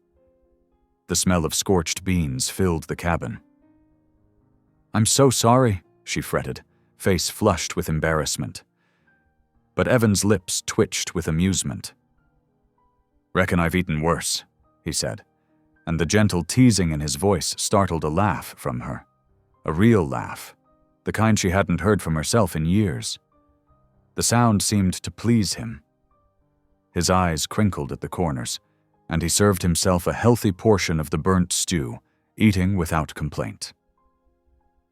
The smell of scorched beans filled the cabin. "I'm so sorry," she fretted, face flushed with embarrassment. But Evan's lips twitched with amusement. "Reckon I've eaten worse," he said, and the gentle teasing in his voice startled a laugh from her. A real laugh, the kind she hadn't heard from herself in years. The sound seemed to please him. His eyes crinkled at the corners, and he served himself a healthy portion of the burnt stew, eating without complaint.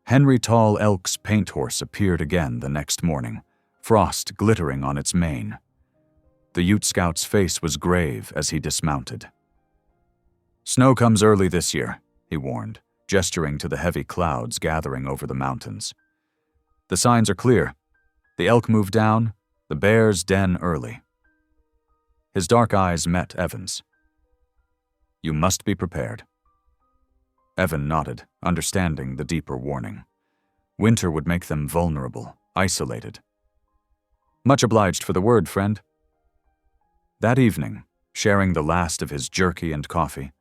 Henry Tall Elk's paint horse appeared again the next morning, frost glittering on its mane. The Ute Scout's face was grave as he dismounted. "Snow comes early this year," he warned, gesturing to the heavy clouds gathering over the mountains. "The signs are clear. The elk move down, the bears den early." His dark eyes met Evan's. "You must be prepared." Evan nodded, understanding the deeper warning. Winter would make them vulnerable, isolated. "Much obliged for the word, friend." That evening, sharing the last of his jerky and coffee,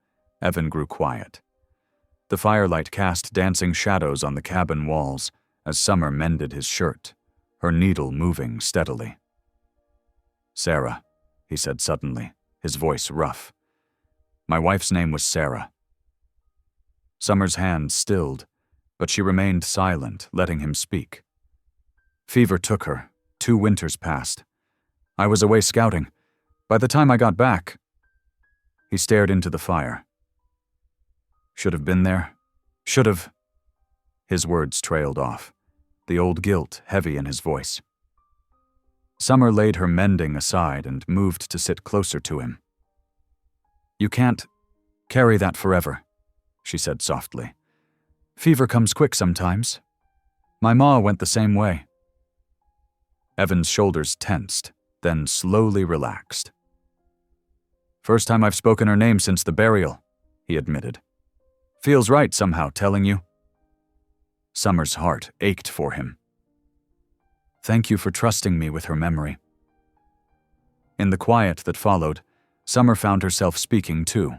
Evan grew quiet. The firelight cast dancing shadows on the cabin walls as Summer mended his shirt, her needle moving steadily. "Sarah," he said suddenly, his voice rough, My wife's name was Sarah. Summer's hand stilled, but she remained silent, letting him speak. Fever took her. 2 winters passed. I was away scouting. By the time I got back, he stared into the fire. Should have been there. Should have. His words trailed off, the old guilt heavy in his voice. Summer laid her mending aside and moved to sit closer to him. You can't carry that forever, she said softly. Fever comes quick sometimes. My ma went the same way. Evan's shoulders tensed, then slowly relaxed. First time I've spoken her name since the burial, he admitted. Feels right somehow telling you. Summer's heart ached for him. Thank you for trusting me with her memory. In the quiet that followed, Summer found herself speaking too.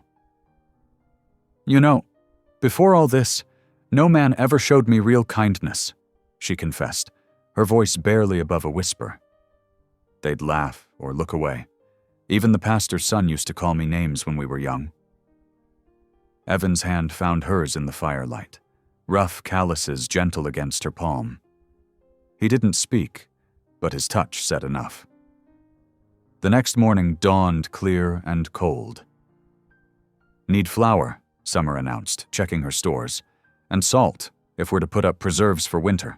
You know, before all this, no man ever showed me real kindness, she confessed, her voice barely above a whisper. They'd laugh or look away. Even the pastor's son used to call me names when we were young. Evan's hand found hers in the firelight, rough calluses gentle against her palm. He didn't speak, but his touch said enough. The next morning dawned clear and cold. Need flour, Summer announced, checking her stores, and salt, if we're to put up preserves for winter.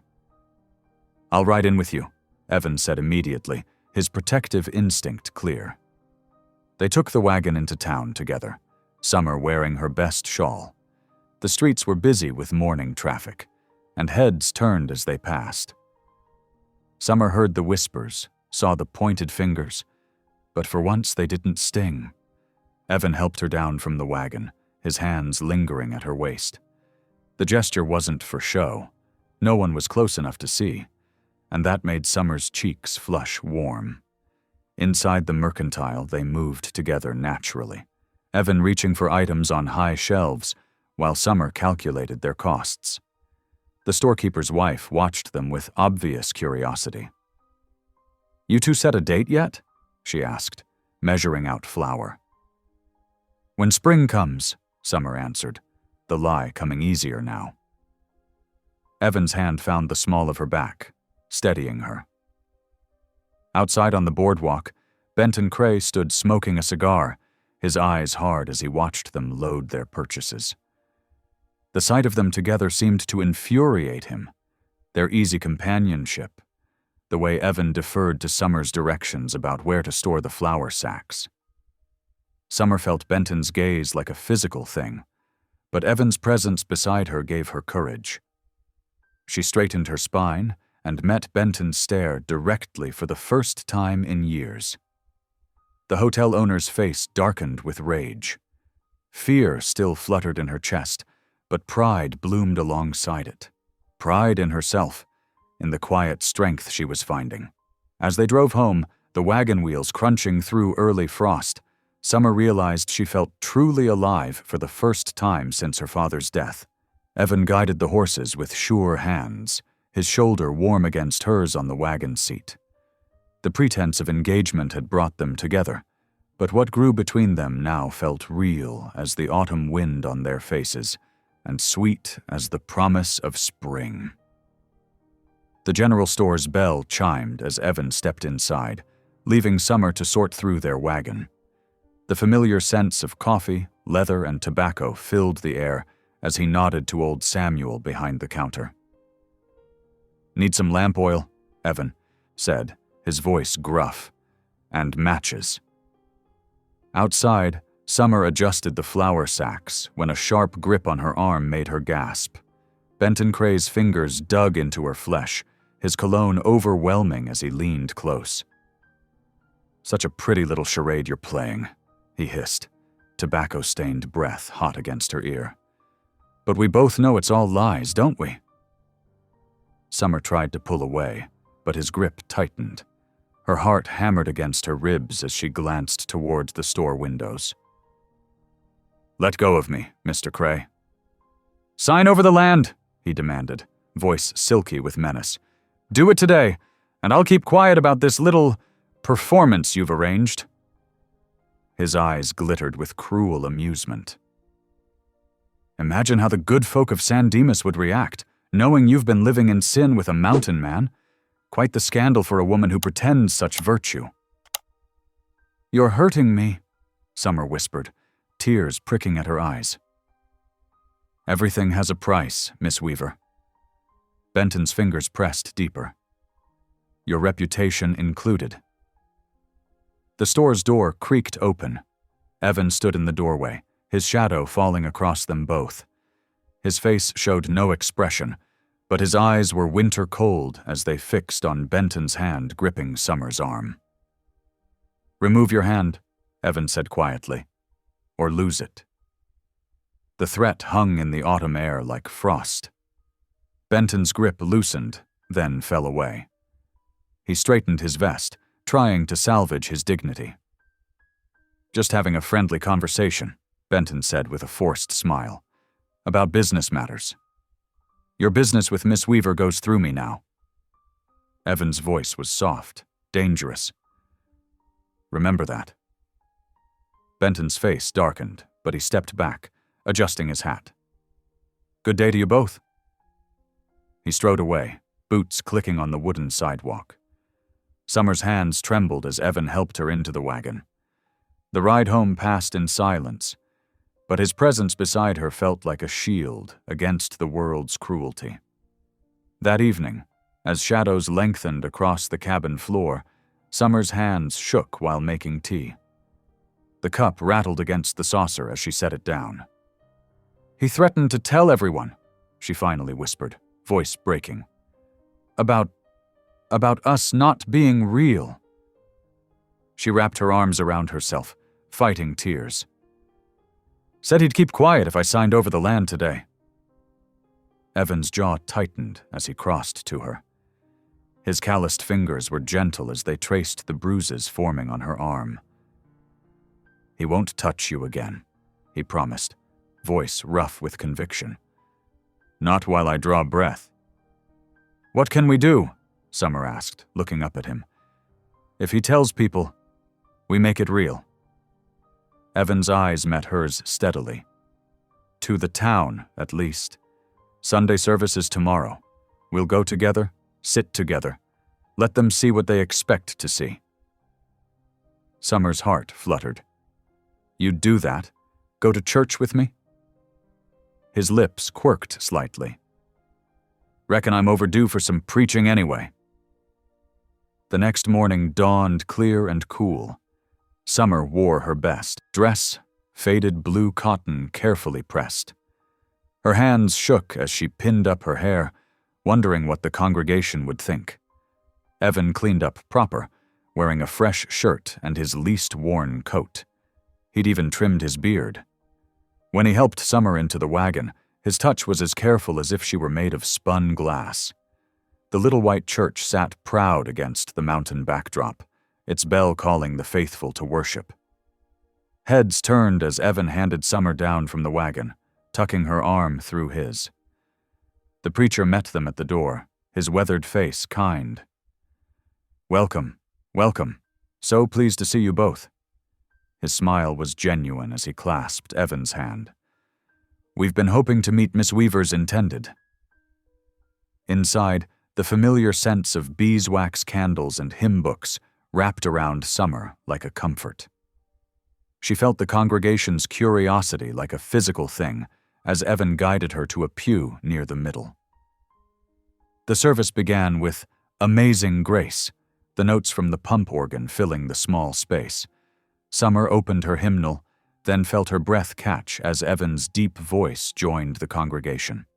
I'll ride in with you, Evan said immediately, his protective instinct clear. They took the wagon into town together, Summer wearing her best shawl. The streets were busy with morning traffic, and heads turned as they passed. Summer heard the whispers, saw the pointed fingers, but for once they didn't sting. Evan helped her down from the wagon, his hands lingering at her waist. The gesture wasn't for show. No one was close enough to see, and that made Summer's cheeks flush warm. Inside the mercantile, they moved together naturally, Evan reaching for items on high shelves, while Summer calculated their costs. The storekeeper's wife watched them with obvious curiosity. You two set a date yet? She asked, measuring out flour. When spring comes, Summer answered, the lie coming easier now. Evan's hand found the small of her back, steadying her. Outside on the boardwalk, Benton Cray stood smoking a cigar, his eyes hard as he watched them load their purchases. The sight of them together seemed to infuriate him, their easy companionship, the way Evan deferred to Summer's directions about where to store the flour sacks. Summer felt Benton's gaze like a physical thing, but Evan's presence beside her gave her courage. She straightened her spine and met Benton's stare directly for the first time in years. The hotel owner's face darkened with rage. Fear still fluttered in her chest, but pride bloomed alongside it. Pride in herself, in the quiet strength she was finding. As they drove home, the wagon wheels crunching through early frost, Summer realized she felt truly alive for the first time since her father's death. Evan guided the horses with sure hands, his shoulder warm against hers on the wagon seat. The pretense of engagement had brought them together, but what grew between them now felt real as the autumn wind on their faces, and sweet as the promise of spring. The general store's bell chimed as Evan stepped inside, leaving Summer to sort through their wagon. The familiar scents of coffee, leather, and tobacco filled the air as he nodded to old Samuel behind the counter. Need some lamp oil, Evan said, his voice gruff, and matches. Outside, Summer adjusted the flour sacks when a sharp grip on her arm made her gasp. Benton Cray's fingers dug into her flesh, his cologne overwhelming as he leaned close. Such a pretty little charade you're playing, he hissed, tobacco-stained breath hot against her ear. But we both know it's all lies, don't we? Summer tried to pull away, but his grip tightened. Her heart hammered against her ribs as she glanced towards the store windows. Let go of me, Mr. Cray. Sign over the land, he demanded, voice silky with menace. Do it today, and I'll keep quiet about this little performance you've arranged. His eyes glittered with cruel amusement. Imagine how the good folk of San Dimas would react, knowing you've been living in sin with a mountain man. Quite the scandal for a woman who pretends such virtue. "You're hurting me," Summer whispered, tears pricking at her eyes. "Everything has a price, Miss Weaver." Benton's fingers pressed deeper. "Your reputation included." The store's door creaked open. Evan stood in the doorway, his shadow falling across them both. His face showed no expression, but his eyes were winter cold as they fixed on Benton's hand gripping Summer's arm. "Remove your hand," Evan said quietly, "or lose it." The threat hung in the autumn air like frost. Benton's grip loosened, then fell away. He straightened his vest, trying to salvage his dignity. "Just having a friendly conversation," Benton said with a forced smile, "about business matters. Your business with Miss Weaver goes through me now." Evan's voice was soft, dangerous. "Remember that." Benton's face darkened, but he stepped back, adjusting his hat. "Good day to you both." He strode away, boots clicking on the wooden sidewalk. Summer's hands trembled as Evan helped her into the wagon. The ride home passed in silence, but his presence beside her felt like a shield against the world's cruelty. That evening, as shadows lengthened across the cabin floor, Summer's hands shook while making tea. The cup rattled against the saucer as she set it down. "He threatened to tell everyone," she finally whispered, voice breaking. About us not being real." She wrapped her arms around herself, fighting tears. "Said he'd keep quiet if I signed over the land today." Evan's jaw tightened as he crossed to her. His calloused fingers were gentle as they traced the bruises forming on her arm. "He won't touch you again," he promised, voice rough with conviction. "Not while I draw breath." "What can we do?" Summer asked, looking up at him. "If he tells people, we make it real." Evan's eyes met hers steadily. "To the town, at least. Sunday service is tomorrow. We'll go together, sit together. Let them see what they expect to see." Summer's heart fluttered. "You'd do that? Go to church with me?" His lips quirked slightly. "Reckon I'm overdue for some preaching anyway." The next morning dawned clear and cool. Summer wore her best dress, faded blue cotton carefully pressed. Her hands shook as she pinned up her hair, wondering what the congregation would think. Evan cleaned up proper, wearing a fresh shirt and his least worn coat. He'd even trimmed his beard. When he helped Summer into the wagon, his touch was as careful as if she were made of spun glass. The little white church sat proud against the mountain backdrop, its bell calling the faithful to worship. Heads turned as Evan handed Summer down from the wagon, tucking her arm through his. The preacher met them at the door, his weathered face kind. "Welcome, welcome. So pleased to see you both." His smile was genuine as he clasped Evan's hand. "We've been hoping to meet Miss Weaver's intended." Inside, the familiar scents of beeswax candles and hymn books wrapped around Summer like a comfort. She felt the congregation's curiosity like a physical thing as Evan guided her to a pew near the middle. The service began with "Amazing Grace," the notes from the pump organ filling the small space. Summer opened her hymnal, then felt her breath catch as Evan's deep voice joined the congregation.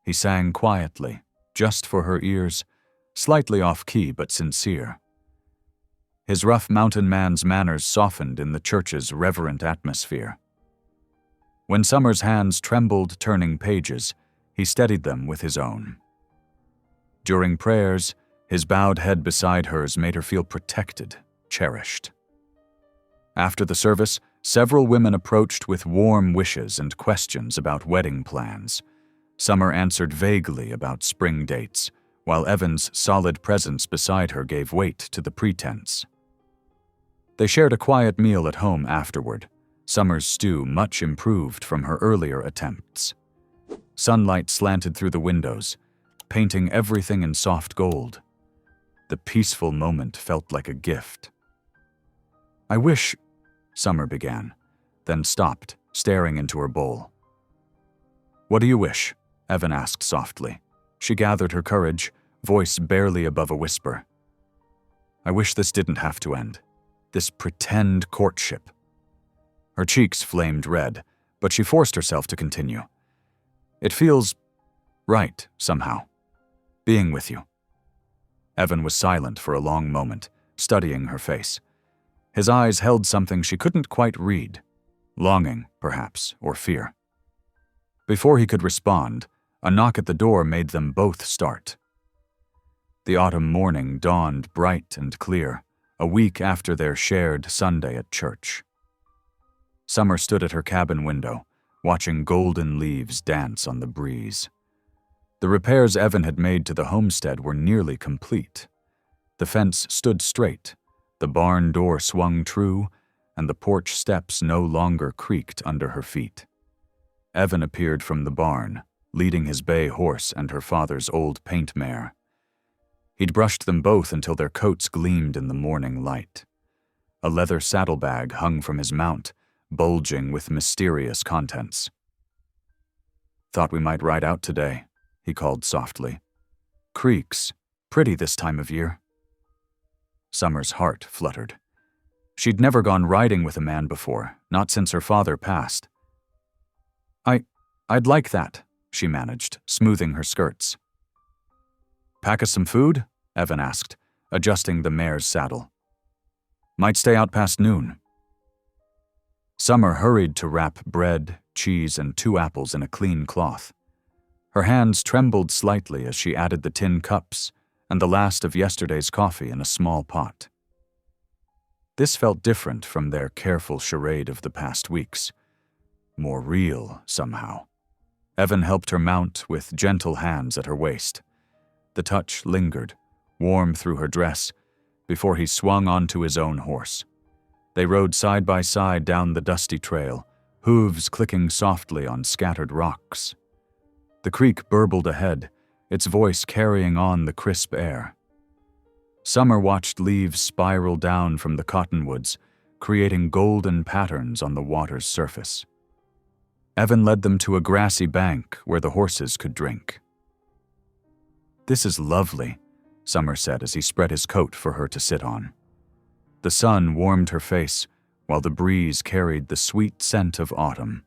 He sang quietly, just for her ears, slightly off-key but sincere. His rough mountain man's manners softened in the church's reverent atmosphere. When Summer's hands trembled turning pages, he steadied them with his own. During prayers, his bowed head beside hers made her feel protected, cherished. After the service, several women approached with warm wishes and questions about wedding plans. Summer answered vaguely about spring dates, while Evan's solid presence beside her gave weight to the pretense. They shared a quiet meal at home afterward, Summer's stew much improved from her earlier attempts. Sunlight slanted through the windows, painting everything in soft gold. The peaceful moment felt like a gift. "I wish," Summer began, then stopped, staring into her bowl. "What do you wish?" Evan asked softly. She gathered her courage, voice barely above a whisper. "I wish this didn't have to end. This pretend courtship." Her cheeks flamed red, but she forced herself to continue. "It feels right, somehow, being with you." Evan was silent for a long moment, studying her face. His eyes held something she couldn't quite read. Longing, perhaps, or fear. Before he could respond, a knock at the door made them both start. The autumn morning dawned bright and clear, a week after their shared Sunday at church. Summer stood at her cabin window, watching golden leaves dance on the breeze. The repairs Evan had made to the homestead were nearly complete. The fence stood straight, the barn door swung true, and the porch steps no longer creaked under her feet. Evan appeared from the barn, leading his bay horse and her father's old paint mare. He'd brushed them both until their coats gleamed in the morning light. A leather saddlebag hung from his mount, bulging with mysterious contents. "Thought we might ride out today," he called softly. "Creeks, pretty this time of year." Summer's heart fluttered. She'd never gone riding with a man before, not since her father passed. I'd like that," she managed, smoothing her skirts. "Pack us some food?" Evan asked, adjusting the mare's saddle. "Might stay out past noon." Summer hurried to wrap bread, cheese, and 2 apples in a clean cloth. Her hands trembled slightly as she added the tin cups and the last of yesterday's coffee in a small pot. This felt different from their careful charade of the past weeks. More real, somehow. Evan helped her mount with gentle hands at her waist. The touch lingered, warm through her dress, before he swung onto his own horse. They rode side by side down the dusty trail, hooves clicking softly on scattered rocks. The creek burbled ahead, its voice carrying on the crisp air. Summer watched leaves spiral down from the cottonwoods, creating golden patterns on the water's surface. Evan led them to a grassy bank where the horses could drink. "This is lovely," Summer said as he spread his coat for her to sit on. The sun warmed her face, while the breeze carried the sweet scent of autumn.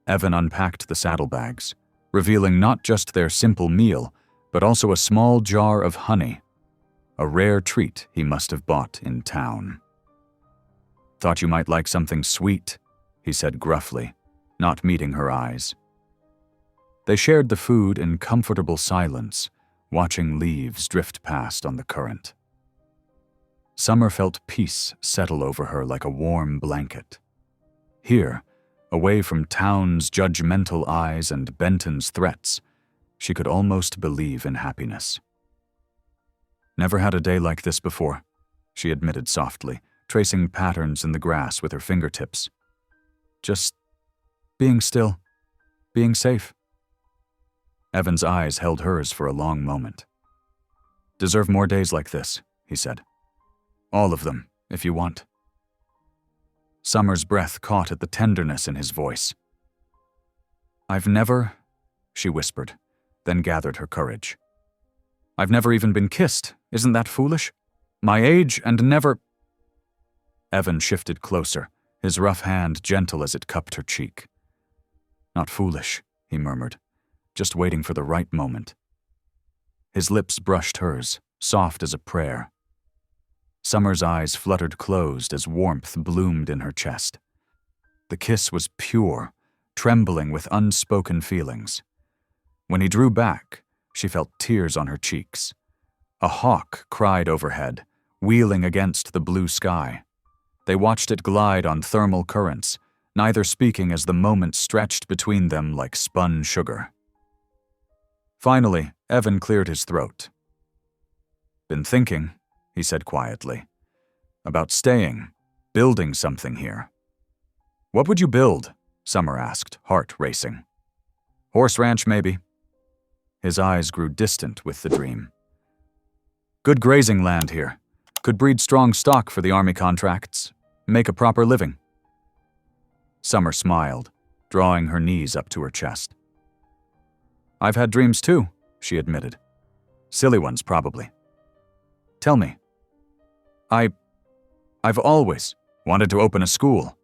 Evan unpacked the saddlebags, revealing not just their simple meal, but also a small jar of honey, a rare treat he must have bought in town. "Thought you might like something sweet," he said gruffly, not meeting her eyes. They shared the food in comfortable silence, watching leaves drift past on the current. Summer felt peace settle over her like a warm blanket. Here, away from town's judgmental eyes and Benton's threats, she could almost believe in happiness. "Never had a day like this before," she admitted softly, tracing patterns in the grass with her fingertips. "Just being still, being safe." Evan's eyes held hers for a long moment. "Deserve more days like this," he said. "All of them, if you want." Summer's breath caught at the tenderness in his voice. "I've never," she whispered, then gathered her courage. "I've never even been kissed, isn't that foolish? My age and never—" Evan shifted closer, his rough hand gentle as it cupped her cheek. "Not foolish," he murmured, just waiting for the right moment. His lips brushed hers, soft as a prayer. Summer's eyes fluttered closed as warmth bloomed in her chest. The kiss was pure, trembling with unspoken feelings. When he drew back, she felt tears on her cheeks. A hawk cried overhead, wheeling against the blue sky. They watched it glide on thermal currents, neither speaking as the moment stretched between them like spun sugar. Finally, Evan cleared his throat. "Been thinking," he said quietly. about staying, building something here. What would you build? Summer asked, heart racing. Horse ranch, maybe. His eyes grew distant with the dream. Good grazing land here. Could breed strong stock for the army contracts. Make a proper living. Summer smiled, drawing her knees up to her chest. I've had dreams too, she admitted. Silly ones, probably. Tell me. I've always wanted to open a school.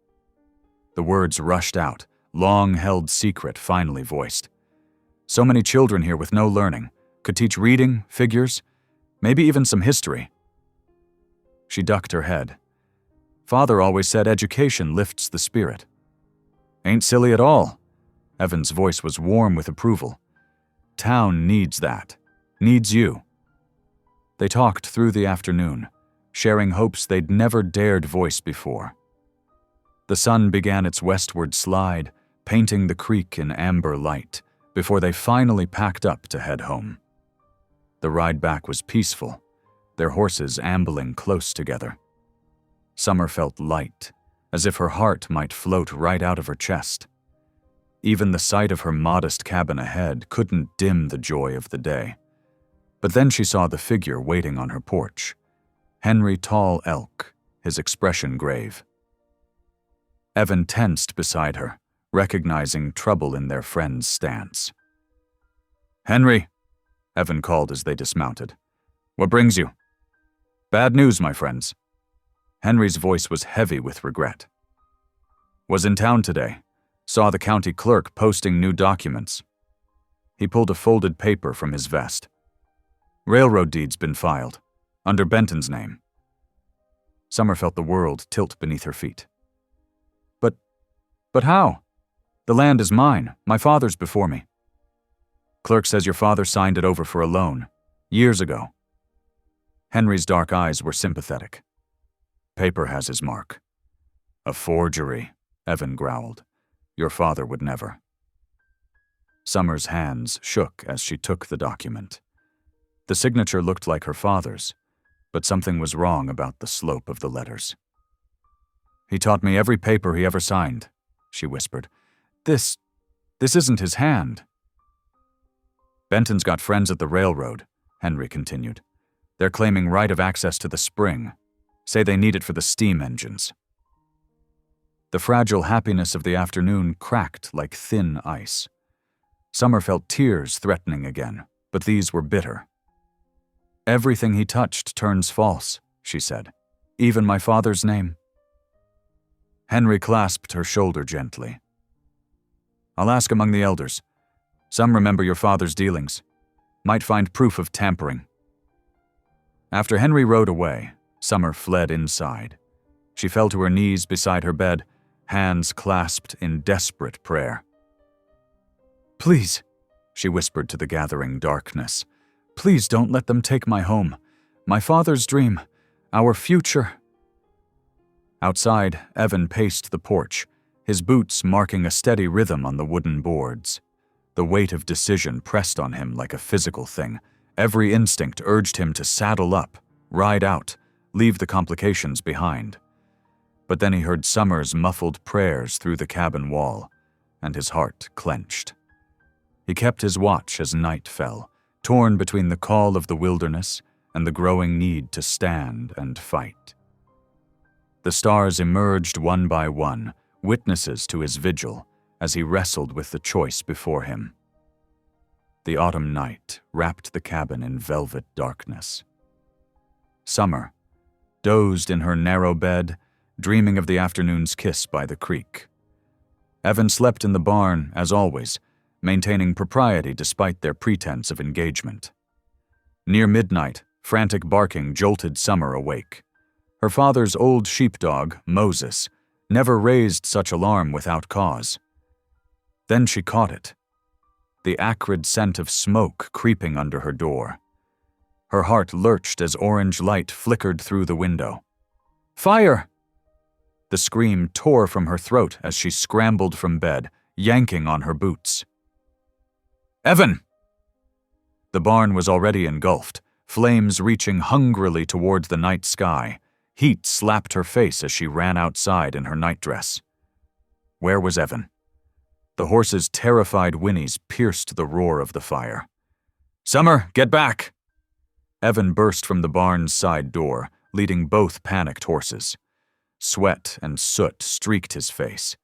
The words rushed out, long-held secret finally voiced. So many children here with no learning, could teach reading, figures, maybe even some history. She ducked her head. Father always said education lifts the spirit. Ain't silly at all. Evan's voice was warm with approval. Town needs that. Needs you. They talked through the afternoon, sharing hopes they'd never dared voice before. The sun began its westward slide, painting the creek in amber light, before they finally packed up to head home. The ride back was peaceful, their horses ambling close together. Summer felt light, as if her heart might float right out of her chest. Even the sight of her modest cabin ahead couldn't dim the joy of the day. But then she saw the figure waiting on her porch. Henry Tall Elk, his expression grave. Evan tensed beside her, recognizing trouble in their friend's stance. Henry, Evan called as they dismounted. What brings you? Bad news, my friends. Henry's voice was heavy with regret. Was in town today. Saw the county clerk posting new documents. He pulled a folded paper from his vest. Railroad deed's been filed, under Benton's name. Summer felt the world tilt beneath her feet. But how? The land is mine. My father's before me. Clerk says your father signed it over for a loan, years ago. Henry's dark eyes were sympathetic. Paper has his mark. A forgery, Evan growled. Your father would never. Summer's hands shook as she took the document. The signature looked like her father's, but something was wrong about the slope of the letters. He taught me every paper he ever signed, she whispered. This isn't his hand. Benton's got friends at the railroad, Henry continued. They're claiming right of access to the spring. Say they need it for the steam engines. The fragile happiness of the afternoon cracked like thin ice. Summer felt tears threatening again, but these were bitter. Everything he touched turns false, she said. Even my father's name. Henry clasped her shoulder gently. I'll ask among the elders. Some remember your father's dealings. Might find proof of tampering. After Henry rode away, Summer fled inside. She fell to her knees beside her bed, hands clasped in desperate prayer. Please, she whispered to the gathering darkness. Please don't let them take my home. My father's dream. Our future. Outside, Evan paced the porch, his boots marking a steady rhythm on the wooden boards. The weight of decision pressed on him like a physical thing. Every instinct urged him to saddle up, ride out, leave the complications behind. But then he heard Summer's muffled prayers through the cabin wall, and his heart clenched. He kept his watch as night fell, torn between the call of the wilderness and the growing need to stand and fight. The stars emerged one by one, witnesses to his vigil, as he wrestled with the choice before him. The autumn night wrapped the cabin in velvet darkness. Summer dozed in her narrow bed, dreaming of the afternoon's kiss by the creek. Evan slept in the barn, as always, maintaining propriety despite their pretense of engagement. Near midnight, frantic barking jolted Summer awake. Her father's old sheepdog, Moses, never raised such alarm without cause. Then she caught it. The acrid scent of smoke creeping under her door. Her heart lurched as orange light flickered through the window. Fire! The scream tore from her throat as she scrambled from bed, yanking on her boots. Evan! The barn was already engulfed, flames reaching hungrily toward the night sky, Heat slapped her face as she ran outside in her nightdress. Where was Evan? The horse's terrified whinnies pierced the roar of the fire. "Summer, get back!" Evan burst from the barn's side door, leading both panicked horses. Sweat and soot streaked his face.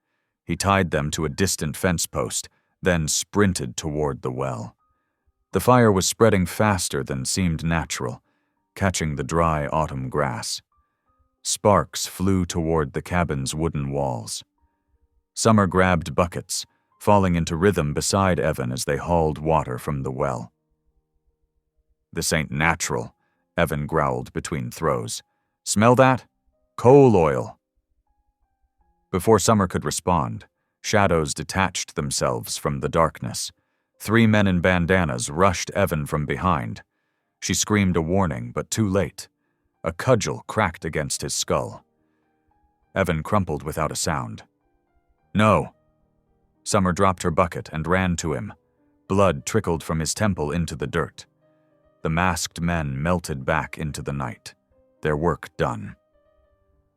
He tied them to a distant fence post, then sprinted toward the well. The fire was spreading faster than seemed natural, catching the dry autumn grass. Sparks flew toward the cabin's wooden walls. Summer grabbed buckets, falling into rhythm beside Evan as they hauled water from the well. "This ain't natural," Evan growled between throws. "Smell that? Coal oil." Before Summer could respond, shadows detached themselves from the darkness. 3 men in bandanas rushed Evan from behind. She screamed a warning, but too late. A cudgel cracked against his skull. Evan crumpled without a sound. "No." Summer dropped her bucket and ran to him. Blood trickled from his temple into the dirt. The masked men melted back into the night, their work done.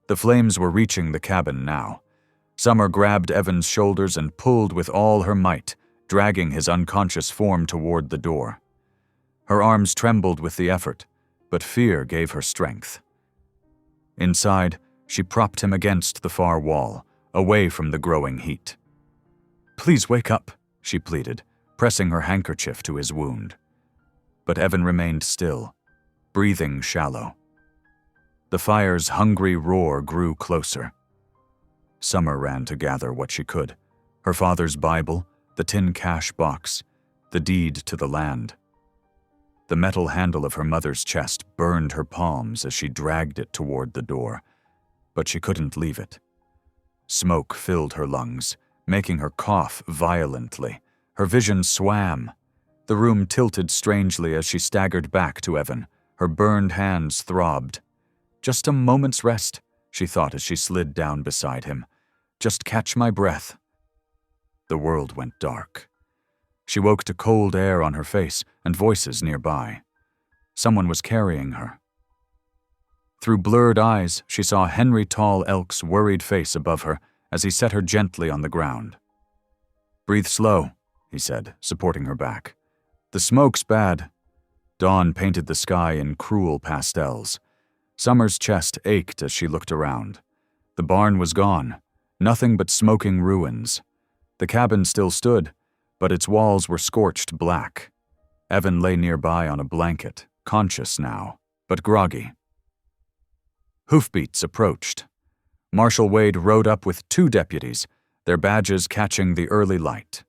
The flames were reaching the cabin now. Summer grabbed Evan's shoulders and pulled with all her might, dragging his unconscious form toward the door. Her arms trembled with the effort, but fear gave her strength. Inside, she propped him against the far wall, away from the growing heat. "Please wake up," she pleaded, pressing her handkerchief to his wound. But Evan remained still, breathing shallow. The fire's hungry roar grew closer. Summer ran to gather what she could: her father's Bible, the tin cash box, the deed to the land. The metal handle of her mother's chest burned her palms as she dragged it toward the door, but she couldn't leave it. Smoke filled her lungs, making her cough violently. Her vision swam. The room tilted strangely as she staggered back to Evan. Her burned hands throbbed. Just a moment's rest, she thought as she slid down beside him. Just catch my breath. The world went dark. She woke to cold air on her face and voices nearby. Someone was carrying her. Through blurred eyes, she saw Henry Tall Elk's worried face above her as he set her gently on the ground. "Breathe slow," he said, supporting her back. "The smoke's bad." Dawn painted the sky in cruel pastels. Summer's chest ached as she looked around. The barn was gone, nothing but smoking ruins. The cabin still stood, but its walls were scorched black. Evan lay nearby on a blanket, conscious now, but groggy. Hoofbeats approached. Marshal Wade rode up with 2 deputies, their badges catching the early light.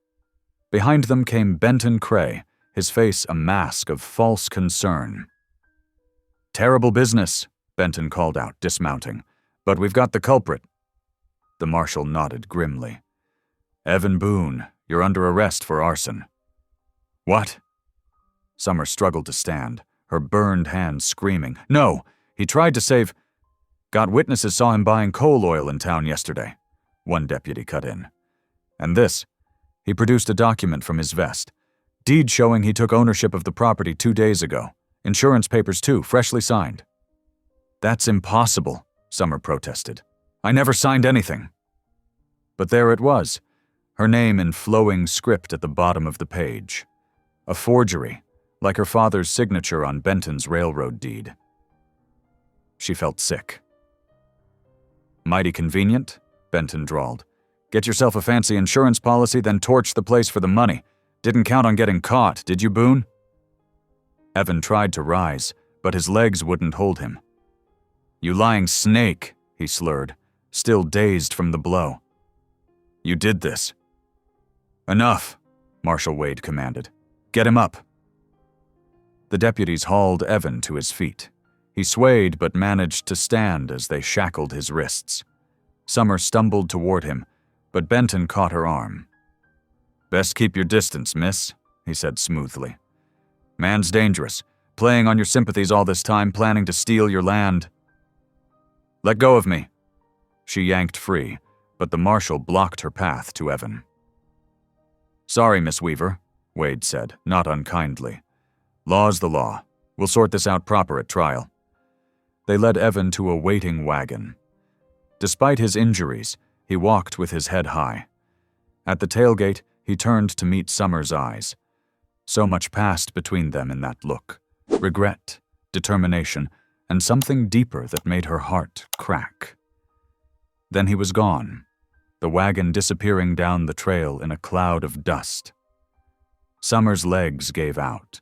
Behind them came Benton Cray, his face a mask of false concern. "Terrible business," Benton called out, dismounting. "But we've got the culprit." The marshal nodded grimly. "Evan Boone, you're under arrest for arson." "What?" Summer struggled to stand, her burned hands screaming. "No! He tried to save—" "Got witnesses saw him buying coal oil in town yesterday," one deputy cut in. "And this." He produced a document from his vest. "Deed showing he took ownership of the property 2 days ago. Insurance papers too, freshly signed." "That's impossible," Summer protested. "I never signed anything." But there it was, her name in flowing script at the bottom of the page. A forgery, like her father's signature on Benton's railroad deed. She felt sick. "Mighty convenient," Benton drawled. "Get yourself a fancy insurance policy, then torch the place for the money. Didn't count on getting caught, did you, Boone?" Evan tried to rise, but his legs wouldn't hold him. "You lying snake," he slurred, still dazed from the blow. "You did this." "Enough," Marshal Wade commanded. "Get him up." The deputies hauled Evan to his feet. He swayed but managed to stand as they shackled his wrists. Summer stumbled toward him, but Benton caught her arm. "Best keep your distance, miss," he said smoothly. "Man's dangerous, playing on your sympathies all this time, planning to steal your land." "Let go of me." She yanked free, but the marshal blocked her path to Evan. "Sorry, Miss Weaver," Wade said, not unkindly. "Law's the law. We'll sort this out proper at trial." They led Evan to a waiting wagon. Despite his injuries, he walked with his head high. At the tailgate, he turned to meet Summer's eyes. So much passed between them in that look. Regret, determination, and something deeper that made her heart crack. Then he was gone, the wagon disappearing down the trail in a cloud of dust. Summer's legs gave out.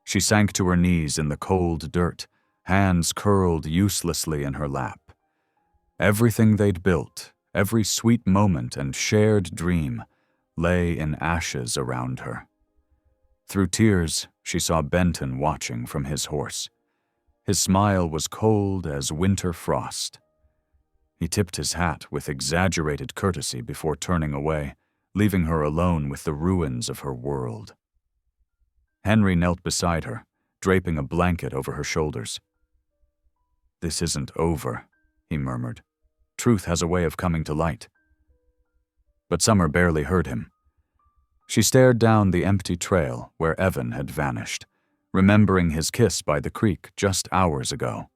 She sank to her knees in the cold dirt, hands curled uselessly in her lap. Everything they'd built, every sweet moment and shared dream, lay in ashes around her. Through tears, she saw Benton watching from his horse. His smile was cold as winter frost. He tipped his hat with exaggerated courtesy before turning away, leaving her alone with the ruins of her world. Henry knelt beside her, draping a blanket over her shoulders. "This isn't over," he murmured. "Truth has a way of coming to light." But Summer barely heard him. She stared down the empty trail where Evan had vanished, remembering his kiss by the creek just hours ago.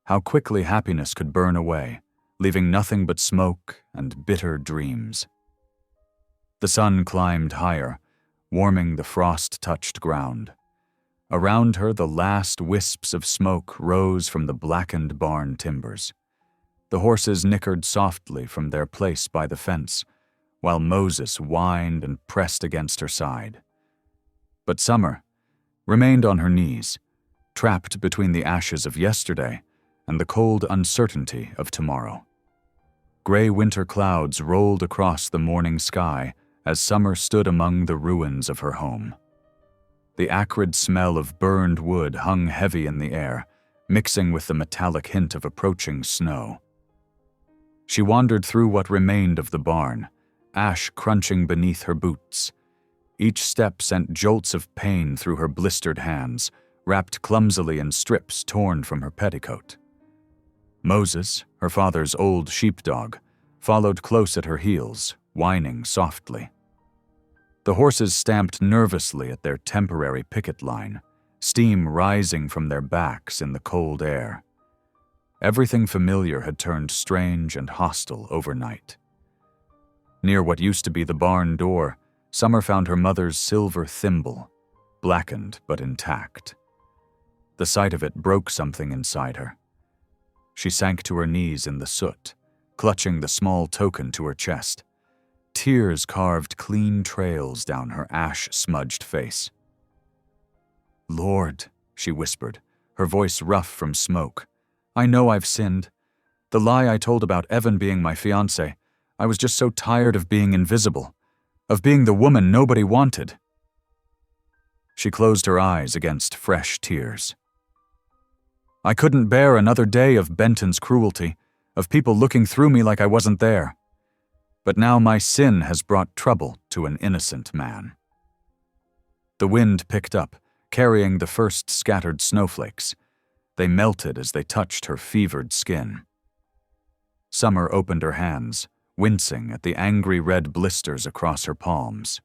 How quickly happiness could burn away, leaving nothing but smoke and bitter dreams. The sun climbed higher, warming the frost-touched ground. Around her, the last wisps of smoke rose from the blackened barn timbers. The horses nickered softly from their place by the fence, while Moses whined and pressed against her side. But Summer remained on her knees, trapped between the ashes of yesterday and the cold uncertainty of tomorrow. Gray winter clouds rolled across the morning sky as Summer stood among the ruins of her home. The acrid smell of burned wood hung heavy in the air, mixing with the metallic hint of approaching snow. She wandered through what remained of the barn, ash crunching beneath her boots. Each step sent jolts of pain through her blistered hands, wrapped clumsily in strips torn from her petticoat. Moses, her father's old sheepdog, followed close at her heels, whining softly. The horses stamped nervously at their temporary picket line, steam rising from their backs in the cold air. Everything familiar had turned strange and hostile overnight. Near what used to be the barn door, Summer found her mother's silver thimble, blackened but intact. The sight of it broke something inside her. She sank to her knees in the soot, clutching the small token to her chest. Tears carved clean trails down her ash-smudged face. "Lord," she whispered, her voice rough from smoke, "I know I've sinned. The lie I told about Evan being my fiancé, I was just so tired of being invisible, of being the woman nobody wanted." She closed her eyes against fresh tears. "I couldn't bear another day of Benton's cruelty, of people looking through me like I wasn't there. But now my sin has brought trouble to an innocent man." The wind picked up, carrying the first scattered snowflakes. They melted as they touched her fevered skin. Summer opened her hands, wincing at the angry red blisters across her palms.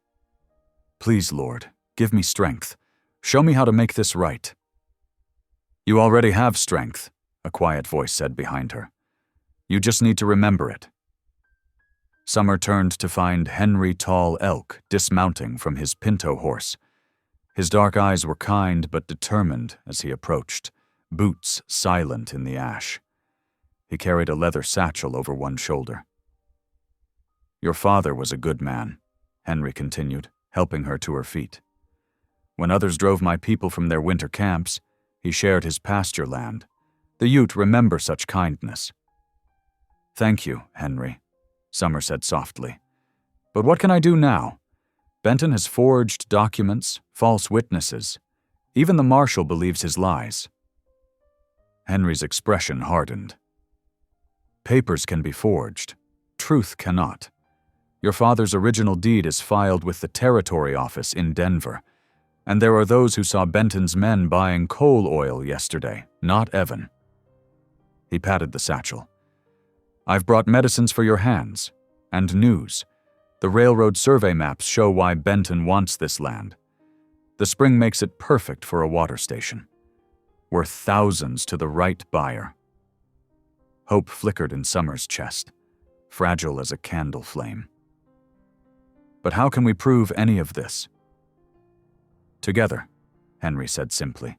"Please, Lord, give me strength. Show me how to make this right." "You already have strength," a quiet voice said behind her. "You just need to remember it." Summer turned to find Henry Tall Elk dismounting from his pinto horse. His dark eyes were kind but determined as he approached, boots silent in the ash. He carried a leather satchel over one shoulder. "Your father was a good man," Henry continued, helping her to her feet. "When others drove my people from their winter camps, he shared his pasture land. The Ute remember such kindness." "Thank you, Henry," Summer said softly. "But what can I do now? Benton has forged documents, false witnesses. Even the marshal believes his lies." Henry's expression hardened. "Papers can be forged. Truth cannot. Your father's original deed is filed with the Territory Office in Denver, and there are those who saw Benton's men buying coal oil yesterday, not Evan." He patted the satchel. "I've brought medicines for your hands, and news. The railroad survey maps show why Benton wants this land. The spring makes it perfect for a water station. worth thousands to the right buyer. Hope flickered in Summer's chest, fragile as a candle flame. But how can we prove any of this? Together, Henry said simply.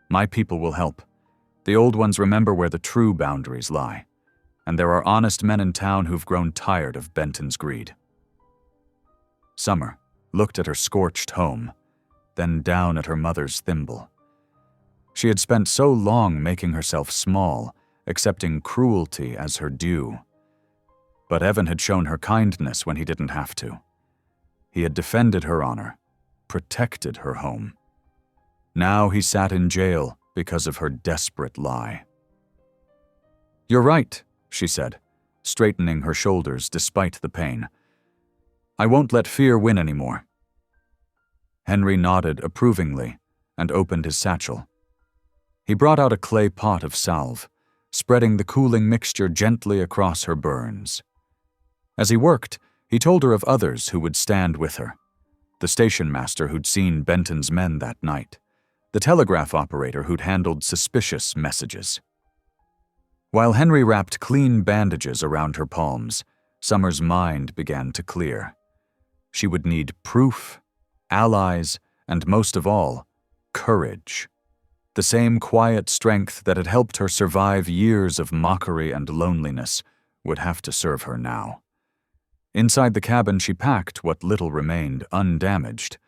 My people will help. The old ones remember where the true boundaries lie, and there are honest men in town who've grown tired of Benton's greed. Summer looked at her scorched home, then down at her mother's thimble. She had spent so long making herself small, accepting cruelty as her due. But Evan had shown her kindness when he didn't have to. He had defended her honor, protected her home. Now he sat in jail because of her desperate lie. You're right, she said, straightening her shoulders despite the pain. I won't let fear win anymore. Henry nodded approvingly and opened his satchel. He brought out a clay pot of salve, spreading the cooling mixture gently across her burns. As he worked, he told her of others who would stand with her. The station master who'd seen Benton's men that night. The telegraph operator who'd handled suspicious messages. While Henry wrapped clean bandages around her palms, Summer's mind began to clear. She would need proof, allies, and most of all, courage. The same quiet strength that had helped her survive years of mockery and loneliness would have to serve her now. Inside the cabin, she packed what little remained undamaged: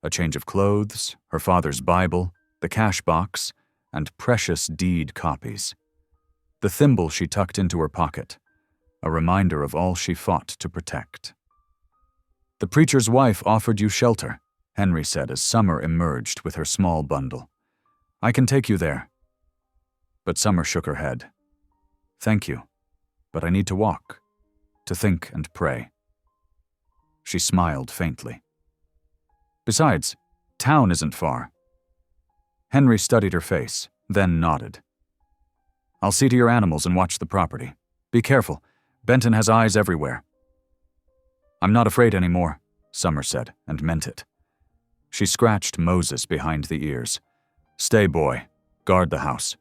a change of clothes, her father's Bible, the cash box, and precious deed copies. The thimble she tucked into her pocket, a reminder of all she fought to protect. The preacher's wife offered you shelter, Henry said as Summer emerged with her small bundle. I can take you there. But Summer shook her head. Thank you, but I need to walk, to think and pray. She smiled faintly. Besides, town isn't far. Henry studied her face, then nodded. I'll see to your animals and watch the property. Be careful. Benton has eyes everywhere. I'm not afraid anymore, Summer said, and meant it. She scratched Moses behind the ears. Stay, boy. Guard the house.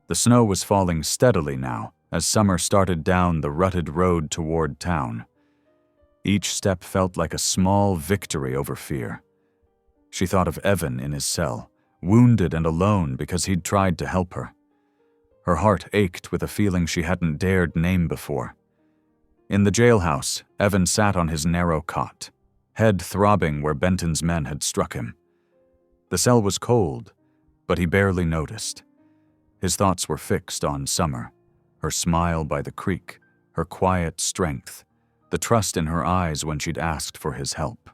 The snow was falling steadily now as Summer started down the rutted road toward town. Each step felt like a small victory over fear. She thought of Evan in his cell, wounded and alone because he'd tried to help her. Her heart ached with a feeling she hadn't dared name before. In the jailhouse, Evan sat on his narrow cot, head throbbing where Benton's men had struck him. The cell was cold, but he barely noticed. His thoughts were fixed on Summer, her smile by the creek, her quiet strength, the trust in her eyes when she'd asked for his help.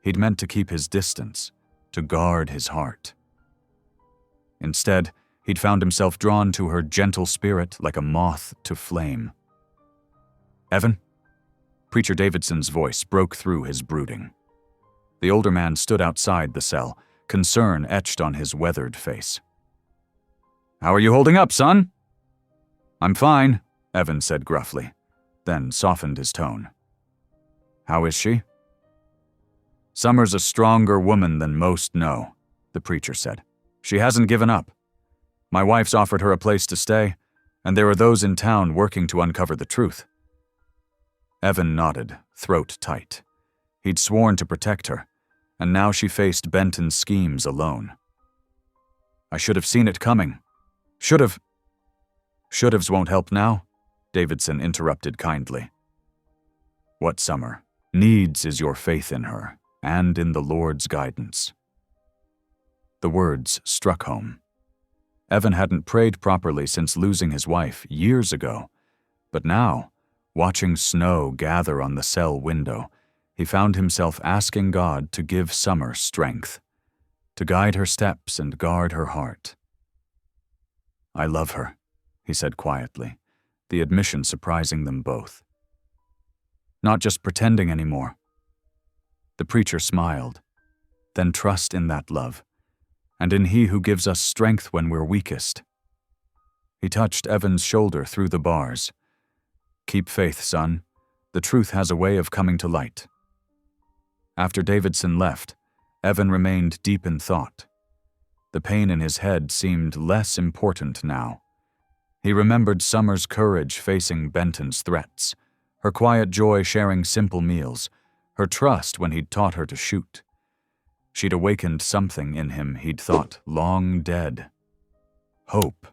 He'd meant to keep his distance, to guard his heart. Instead, he'd found himself drawn to her gentle spirit like a moth to flame. Evan? Preacher Davidson's voice broke through his brooding. The older man stood outside the cell, concern etched on his weathered face. How are you holding up, son? I'm fine, Evan said gruffly, then softened his tone. How is she? Summer's a stronger woman than most know, the preacher said. She hasn't given up. My wife's offered her a place to stay, and there are those in town working to uncover the truth. Evan nodded, throat tight. He'd sworn to protect her, and now she faced Benton's schemes alone. I should have seen it coming. Should have. Should-haves won't help now, Davidson interrupted kindly. What Summer needs is your faith in her, and in the Lord's guidance. The words struck home. Evan hadn't prayed properly since losing his wife years ago, but now, watching snow gather on the cell window, he found himself asking God to give Summer strength, to guide her steps and guard her heart. I love her, he said quietly, the admission surprising them both. Not just pretending anymore. The preacher smiled. Then trust in that love, and in He who gives us strength when we're weakest. He touched Evan's shoulder through the bars. Keep faith, son. The truth has a way of coming to light. After Davidson left, Evan remained deep in thought. The pain in his head seemed less important now. He remembered Summer's courage facing Benton's threats, her quiet joy sharing simple meals, her trust when he'd taught her to shoot. She'd awakened something in him he'd thought long dead. Hope.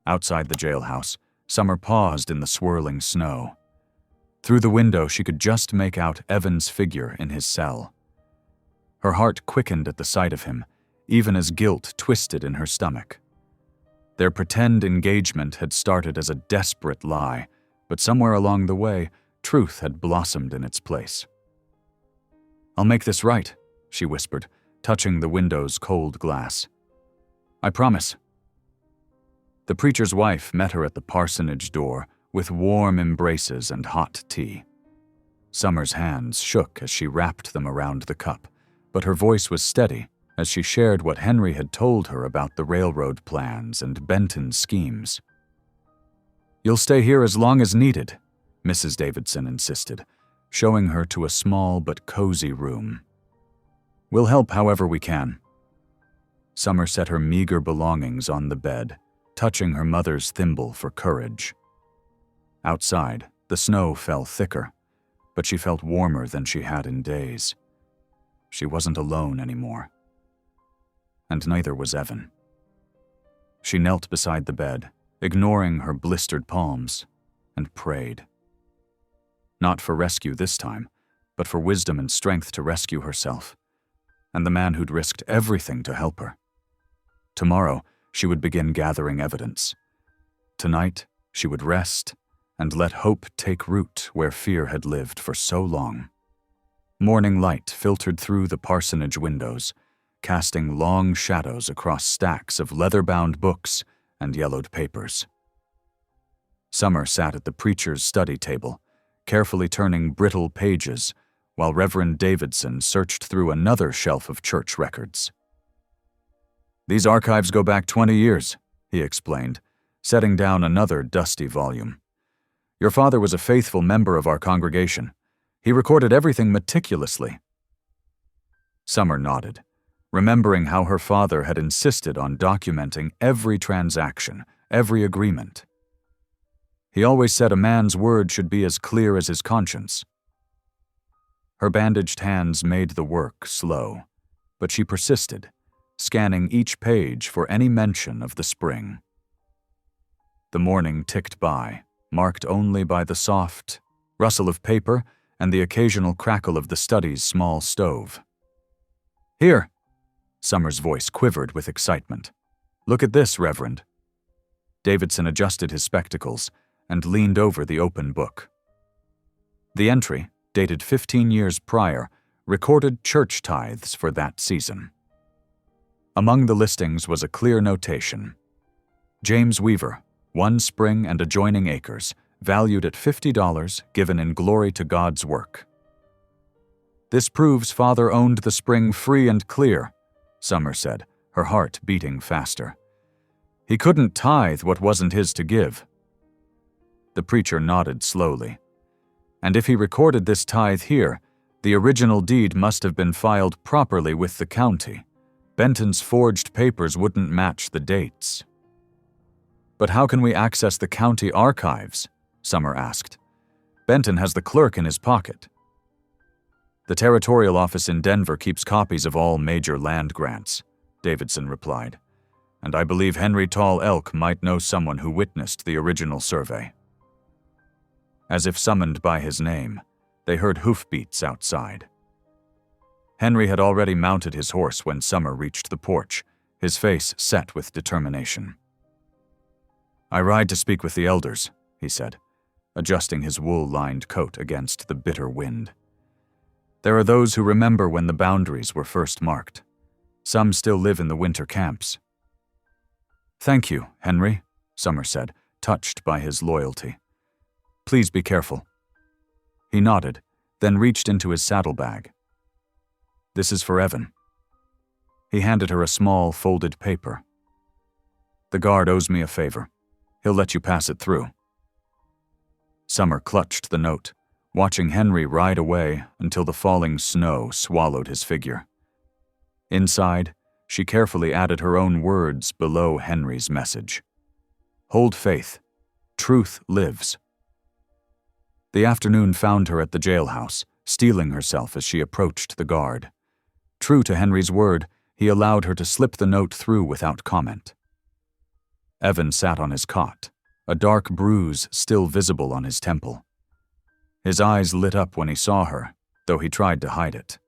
Outside the jailhouse, Summer paused in the swirling snow. Through the window, she could just make out Evan's figure in his cell. Her heart quickened at the sight of him, even as guilt twisted in her stomach. Their pretend engagement had started as a desperate lie, but somewhere along the way, truth had blossomed in its place. "I'll make this right," she whispered, touching the window's cold glass. "I promise." The preacher's wife met her at the parsonage door with warm embraces and hot tea. Summer's hands shook as she wrapped them around the cup, but her voice was steady as she shared what Henry had told her about the railroad plans and Benton's schemes. "You'll stay here as long as needed," Mrs. Davidson insisted, showing her to a small but cozy room. "We'll help however we can." Summer set her meager belongings on the bed, touching her mother's thimble for courage. Outside, the snow fell thicker, but she felt warmer than she had in days. She wasn't alone anymore. And neither was Evan. She knelt beside the bed, ignoring her blistered palms, and prayed. Not for rescue this time, but for wisdom and strength to rescue herself, and the man who'd risked everything to help her. Tomorrow, she would begin gathering evidence. Tonight, she would rest and let hope take root where fear had lived for so long. Morning light filtered through the parsonage windows, casting long shadows across stacks of leather-bound books and yellowed papers. Summer sat at the preacher's study table, carefully turning brittle pages, while Reverend Davidson searched through another shelf of church records. "These archives go back 20 years, he explained, setting down another dusty volume. "Your father was a faithful member of our congregation. He recorded everything meticulously." Summer nodded, remembering how her father had insisted on documenting every transaction, every agreement. He always said a man's word should be as clear as his conscience. Her bandaged hands made the work slow, but she persisted, scanning each page for any mention of the spring. The morning ticked by, marked only by the soft rustle of paper and the occasional crackle of the study's small stove. "Here!" Summer's voice quivered with excitement. "Look at this, Reverend." Davidson adjusted his spectacles and leaned over the open book. The entry, dated 15 years prior, recorded church tithes for that season. Among the listings was a clear notation. James Weaver, 1 spring and adjoining acres, valued at $50, given in glory to God's work. "This proves Father owned the spring free and clear," Summer said, her heart beating faster. "He couldn't tithe what wasn't his to give." The preacher nodded slowly. "And if he recorded this tithe here, the original deed must have been filed properly with the county. Benton's forged papers wouldn't match the dates." "But how can we access the county archives?" Summer asked. "Benton has the clerk in his pocket." "The territorial office in Denver keeps copies of all major land grants," Davidson replied. "And I believe Henry Tall Elk might know someone who witnessed the original survey." As if summoned by his name, they heard hoofbeats outside. Henry had already mounted his horse when Summer reached the porch, his face set with determination. "I ride to speak with the elders," he said, adjusting his wool-lined coat against the bitter wind. "There are those who remember when the boundaries were first marked. Some still live in the winter camps." "Thank you, Henry," Summer said, touched by his loyalty. "Please be careful." He nodded, then reached into his saddlebag. "This is for Evan." He handed her a small, folded paper. "The guard owes me a favor. He'll let you pass it through." Summer clutched the note, watching Henry ride away until the falling snow swallowed his figure. Inside, she carefully added her own words below Henry's message. Hold faith. Truth lives. The afternoon found her at the jailhouse, steeling herself as she approached the guard. True to Henry's word, he allowed her to slip the note through without comment. Evan sat on his cot, a dark bruise still visible on his temple. His eyes lit up when he saw her, though he tried to hide it.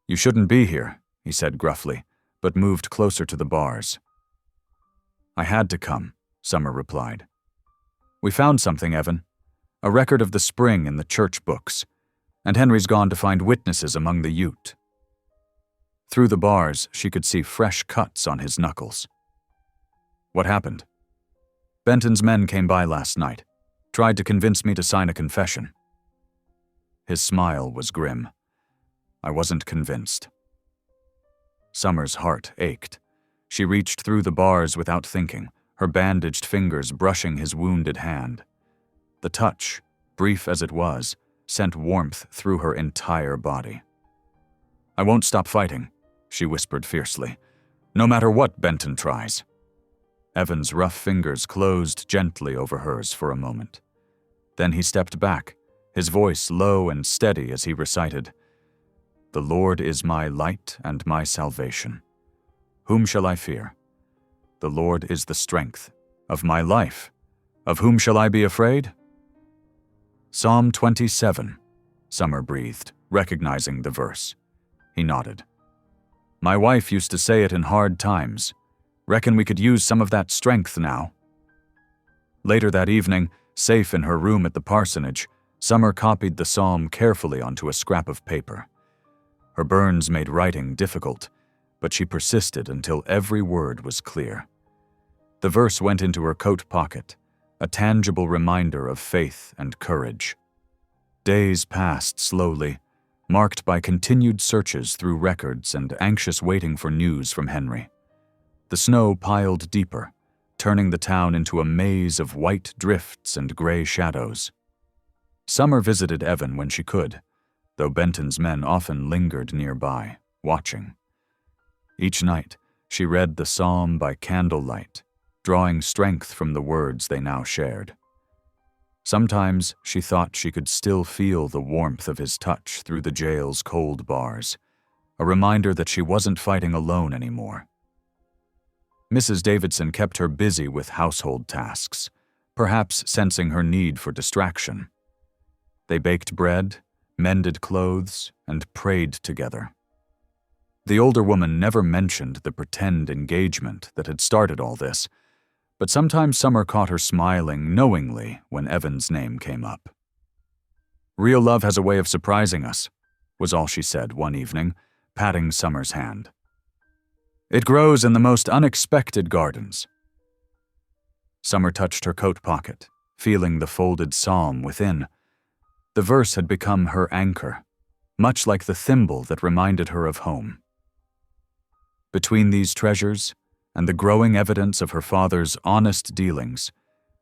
"You shouldn't be here," he said gruffly, but moved closer to the bars. "I had to come," Summer replied. "We found something, Evan. A record of the spring in the church books, and Henry's gone to find witnesses among the Ute." Through the bars, she could see fresh cuts on his knuckles. "What happened?" "Benton's men came by last night, tried to convince me to sign a confession." His smile was grim. "I wasn't convinced." Summer's heart ached. She reached through the bars without thinking, her bandaged fingers brushing his wounded hand. The touch, brief as it was, sent warmth through her entire body. "I won't stop fighting," she whispered fiercely, "no matter what Benton tries." Evan's rough fingers closed gently over hers for a moment. Then he stepped back, his voice low and steady as he recited, "The Lord is my light and my salvation. Whom shall I fear? The Lord is the strength of my life. Of whom shall I be afraid?" "Psalm 27, Summer breathed, recognizing the verse. He nodded. "My wife used to say it in hard times. Reckon we could use some of that strength now." Later that evening, safe in her room at the parsonage, Summer copied the psalm carefully onto a scrap of paper. Her burns made writing difficult, but she persisted until every word was clear. The verse went into her coat pocket, a tangible reminder of faith and courage. Days passed slowly, marked by continued searches through records and anxious waiting for news from Henry. The snow piled deeper, turning the town into a maze of white drifts and gray shadows. Summer visited Evan when she could, though Benton's men often lingered nearby, watching. Each night, she read the psalm by candlelight, drawing strength from the words they now shared. Sometimes she thought she could still feel the warmth of his touch through the jail's cold bars, a reminder that she wasn't fighting alone anymore. Mrs. Davidson kept her busy with household tasks, perhaps sensing her need for distraction. They baked bread, mended clothes, and prayed together. The older woman never mentioned the pretend engagement that had started all this, but sometimes Summer caught her smiling knowingly when Evan's name came up. "Real love has a way of surprising us," was all she said one evening, patting Summer's hand. "It grows in the most unexpected gardens." Summer touched her coat pocket, feeling the folded psalm within. The verse had become her anchor, much like the thimble that reminded her of home. Between these treasures, and the growing evidence of her father's honest dealings,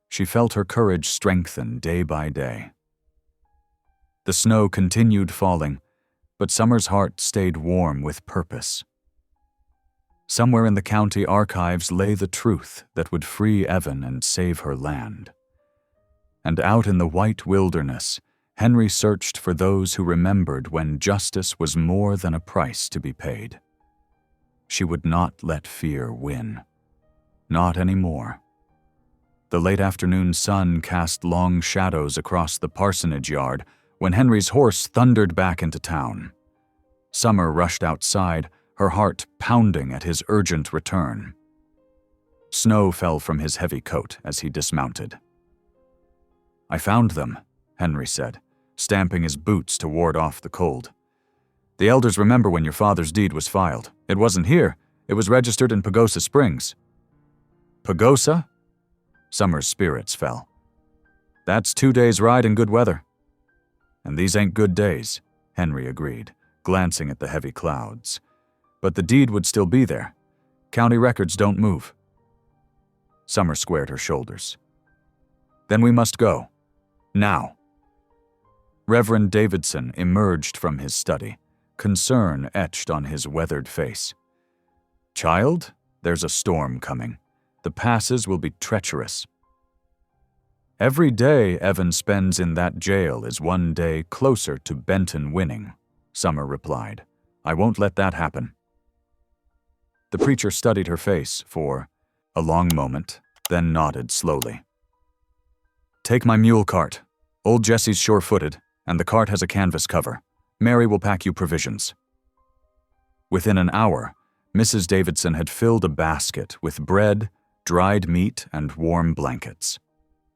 she felt her courage strengthen day by day. The snow continued falling, but Summer's heart stayed warm with purpose. Somewhere in the county archives lay the truth that would free Evan and save her land. And out in the white wilderness, Henry searched for those who remembered when justice was more than a price to be paid. She would not let fear win. Not anymore. The late afternoon sun cast long shadows across the parsonage yard when Henry's horse thundered back into town. Summer rushed outside, her heart pounding at his urgent return. Snow fell from his heavy coat as he dismounted. "I found them," Henry said, stamping his boots to ward off the cold. "The elders remember when your father's deed was filed. It wasn't here. It was registered in Pagosa Springs." "Pagosa?" Summer's spirits fell. "That's 2 days' ride in good weather." "And these ain't good days," Henry agreed, glancing at the heavy clouds. "But the deed would still be there. County records don't move." Summer squared her shoulders. "Then we must go. Now." Reverend Davidson emerged from his study, concern etched on his weathered face. Child, there's a storm coming. The passes will be treacherous. Every day Evan spends in that jail is one day closer to Benton winning, Summer replied. I won't let that happen. The preacher studied her face for a long moment, then nodded slowly. Take my mule cart. Old Jesse's sure-footed, and the cart has a canvas cover. Mary will pack you provisions. Within an hour, Mrs. Davidson had filled a basket with bread, dried meat, and warm blankets.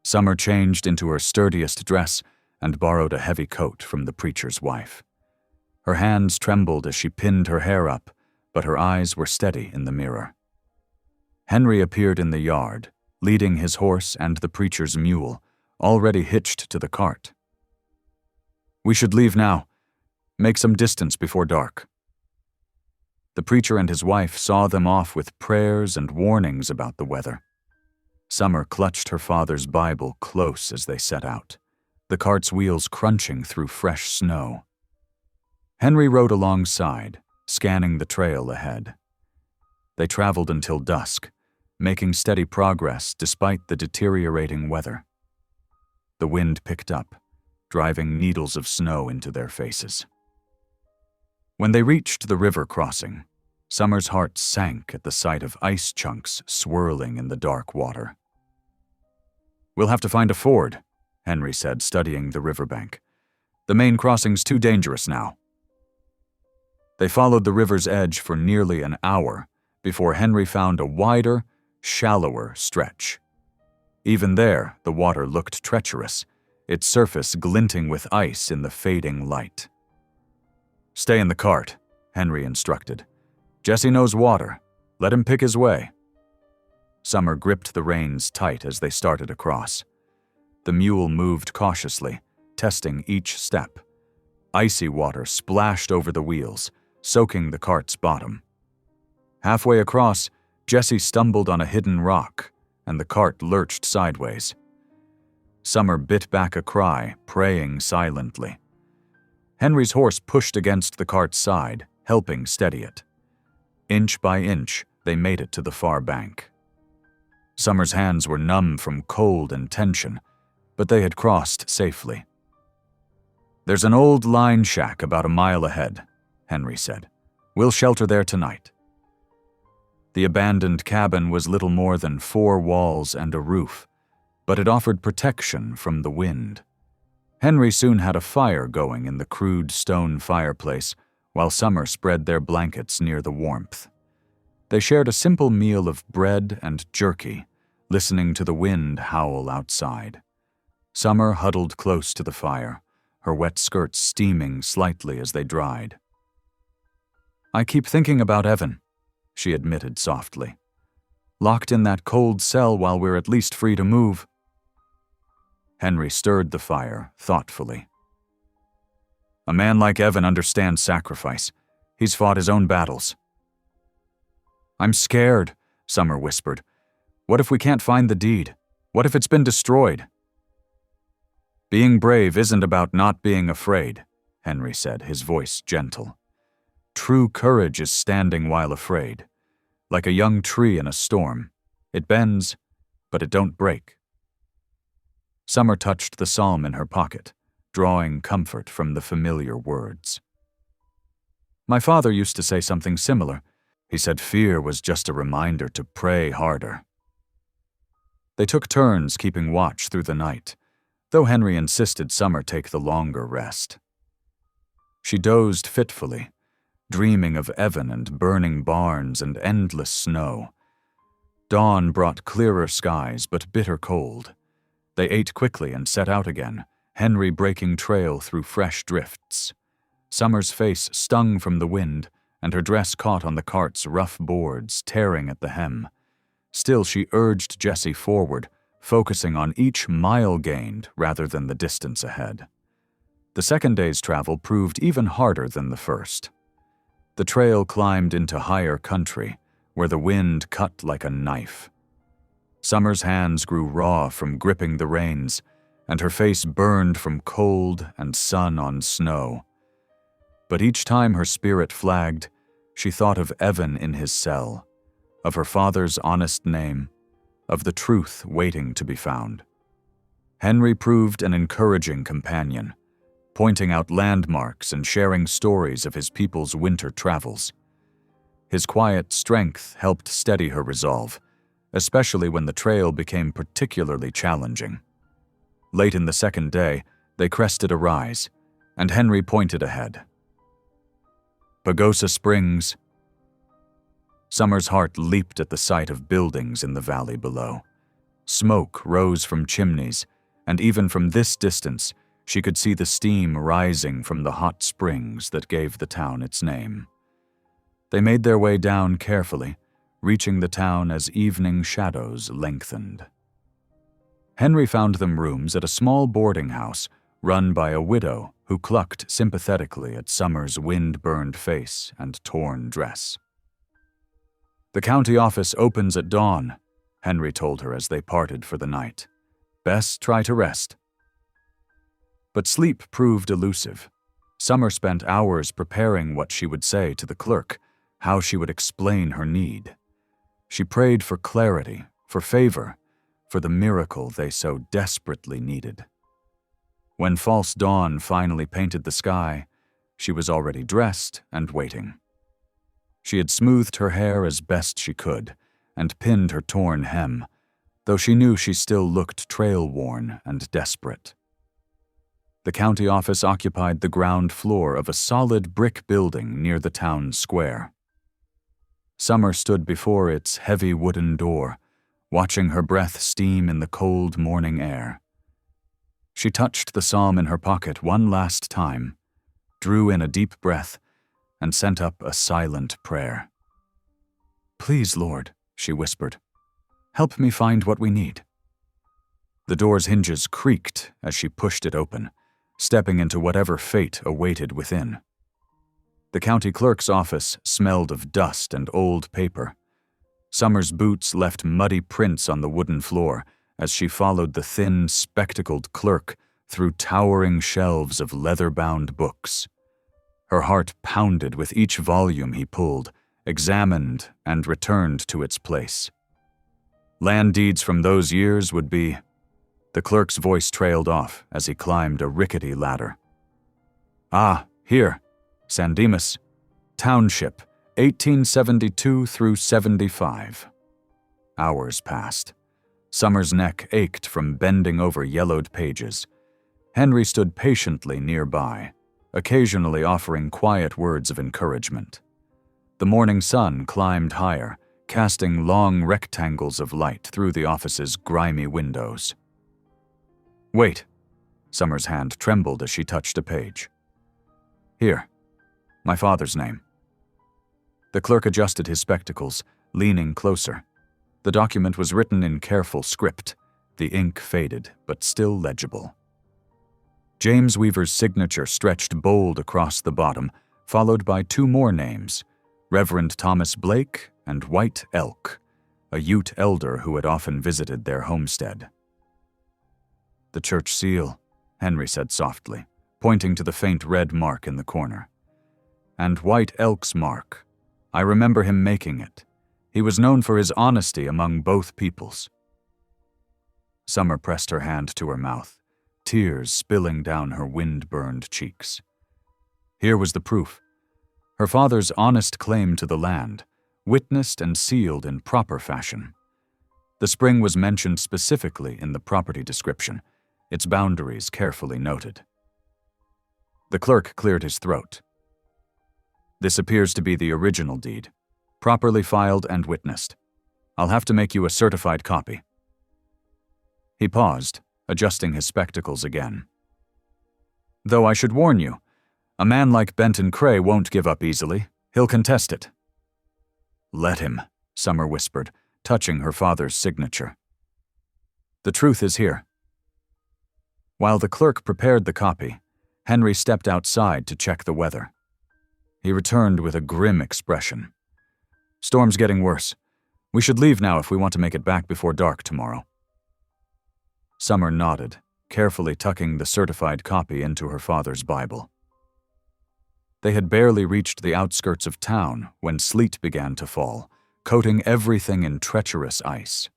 Summer changed into her sturdiest dress and borrowed a heavy coat from the preacher's wife. Her hands trembled as she pinned her hair up, but her eyes were steady in the mirror. Henry appeared in the yard, leading his horse and the preacher's mule, already hitched to the cart. We should leave now. Make some distance before dark. The preacher and his wife saw them off with prayers and warnings about the weather. Summer clutched her father's Bible close as they set out, the cart's wheels crunching through fresh snow. Henry rode alongside, scanning the trail ahead. They traveled until dusk, making steady progress despite the deteriorating weather. The wind picked up, driving needles of snow into their faces. When they reached the river crossing, Summer's heart sank at the sight of ice chunks swirling in the dark water. We'll have to find a ford, Henry said, studying the riverbank. The main crossing's too dangerous now. They followed the river's edge for nearly an hour before Henry found a wider, shallower stretch. Even there, the water looked treacherous, its surface glinting with ice in the fading light. Stay in the cart, Henry instructed. Jesse knows water. Let him pick his way. Summer gripped the reins tight as they started across. The mule moved cautiously, testing each step. Icy water splashed over the wheels, soaking the cart's bottom. Halfway across, Jesse stumbled on a hidden rock, and the cart lurched sideways. Summer bit back a cry, praying silently. Henry's horse pushed against the cart's side, helping steady it. Inch by inch, they made it to the far bank. Summer's hands were numb from cold and tension, but they had crossed safely. There's an old line shack about a mile ahead, Henry said. We'll shelter there tonight. The abandoned cabin was little more than 4 walls and a roof, but it offered protection from the wind. Henry soon had a fire going in the crude stone fireplace, while Summer spread their blankets near the warmth. They shared a simple meal of bread and jerky, listening to the wind howl outside. Summer huddled close to the fire, her wet skirts steaming slightly as they dried. I keep thinking about Evan, she admitted softly. Locked in that cold cell while we're at least free to move. Henry stirred the fire thoughtfully. A man like Evan understands sacrifice. He's fought his own battles. I'm scared, Summer whispered. What if we can't find the deed? What if it's been destroyed? Being brave isn't about not being afraid, Henry said, his voice gentle. True courage is standing while afraid. Like a young tree in a storm. It bends, but it don't break. Summer touched the psalm in her pocket, drawing comfort from the familiar words. My father used to say something similar. He said fear was just a reminder to pray harder. They took turns keeping watch through the night, though Henry insisted Summer take the longer rest. She dozed fitfully, dreaming of Evan and burning barns and endless snow. Dawn brought clearer skies but bitter cold. They ate quickly and set out again, Henry breaking trail through fresh drifts. Summer's face stung from the wind, and her dress caught on the cart's rough boards, tearing at the hem. Still, she urged Jesse forward, focusing on each mile gained rather than the distance ahead. The second day's travel proved even harder than the first. The trail climbed into higher country, where the wind cut like a knife. Summer's hands grew raw from gripping the reins, and her face burned from cold and sun on snow. But each time her spirit flagged, she thought of Evan in his cell, of her father's honest name, of the truth waiting to be found. Henry proved an encouraging companion, pointing out landmarks and sharing stories of his people's winter travels. His quiet strength helped steady her resolve, especially when the trail became particularly challenging. Late in the second day, they crested a rise, and Henry pointed ahead. Pagosa Springs. Summer's heart leaped at the sight of buildings in the valley below. Smoke rose from chimneys, and even from this distance, she could see the steam rising from the hot springs that gave the town its name. They made their way down carefully, reaching the town as evening shadows lengthened. Henry found them rooms at a small boarding house run by a widow who clucked sympathetically at Summer's wind-burned face and torn dress. "The county office opens at dawn," Henry told her as they parted for the night. "Best try to rest." But sleep proved elusive. Summer spent hours preparing what she would say to the clerk, how she would explain her need. She prayed for clarity, for favor, for the miracle they so desperately needed. When false dawn finally painted the sky, she was already dressed and waiting. She had smoothed her hair as best she could and pinned her torn hem, though she knew she still looked trail-worn and desperate. The county office occupied the ground floor of a solid brick building near the town square. Summer stood before its heavy wooden door, watching her breath steam in the cold morning air. She touched the psalm in her pocket one last time, drew in a deep breath, and sent up a silent prayer. "Please, Lord," she whispered, "help me find what we need." The door's hinges creaked as she pushed it open, stepping into whatever fate awaited within. The county clerk's office smelled of dust and old paper. Summer's boots left muddy prints on the wooden floor as she followed the thin, spectacled clerk through towering shelves of leather-bound books. Her heart pounded with each volume he pulled, examined, and returned to its place. Land deeds from those years would be... The clerk's voice trailed off as he climbed a rickety ladder. "Ah, here. San Dimas, Township, 1872 through 75. Hours passed. Summer's neck ached from bending over yellowed pages. Henry stood patiently nearby, occasionally offering quiet words of encouragement. The morning sun climbed higher, casting long rectangles of light through the office's grimy windows. "Wait." Summer's hand trembled as she touched a page. "Here. My father's name." The clerk adjusted his spectacles, leaning closer. The document was written in careful script, the ink faded, but still legible. James Weaver's signature stretched bold across the bottom, followed by two more names, Reverend Thomas Blake and White Elk, a Ute elder who had often visited their homestead. "The church seal," Henry said softly, pointing to the faint red mark in the corner. "And White Elk's mark. I remember him making it. He was known for his honesty among both peoples." Summer pressed her hand to her mouth, tears spilling down her wind-burned cheeks. Here was the proof. Her father's honest claim to the land, witnessed and sealed in proper fashion. The spring was mentioned specifically in the property description, its boundaries carefully noted. The clerk cleared his throat. "This appears to be the original deed, properly filed and witnessed. I'll have to make you a certified copy." He paused, adjusting his spectacles again. "Though I should warn you, a man like Benton Cray won't give up easily. He'll contest it." "Let him," Summer whispered, touching her father's signature. "The truth is here." While the clerk prepared the copy, Henry stepped outside to check the weather. He returned with a grim expression. "Storm's getting worse. We should leave now if we want to make it back before dark tomorrow." Summer nodded, carefully tucking the certified copy into her father's Bible. They had barely reached the outskirts of town when sleet began to fall, coating everything in treacherous ice.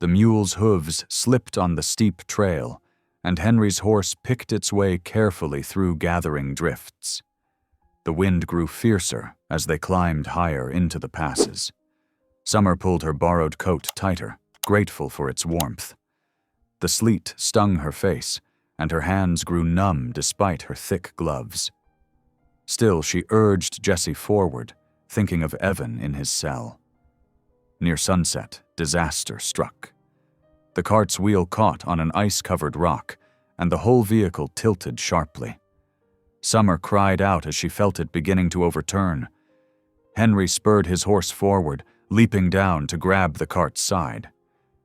The mule's hooves slipped on the steep trail, and Henry's horse picked its way carefully through gathering drifts. The wind grew fiercer as they climbed higher into the passes. Summer pulled her borrowed coat tighter, grateful for its warmth. The sleet stung her face, and her hands grew numb despite her thick gloves. Still, she urged Jessie forward, thinking of Evan in his cell. Near sunset, disaster struck. The cart's wheel caught on an ice-covered rock, and the whole vehicle tilted sharply. Summer cried out as she felt it beginning to overturn. Henry spurred his horse forward, leaping down to grab the cart's side.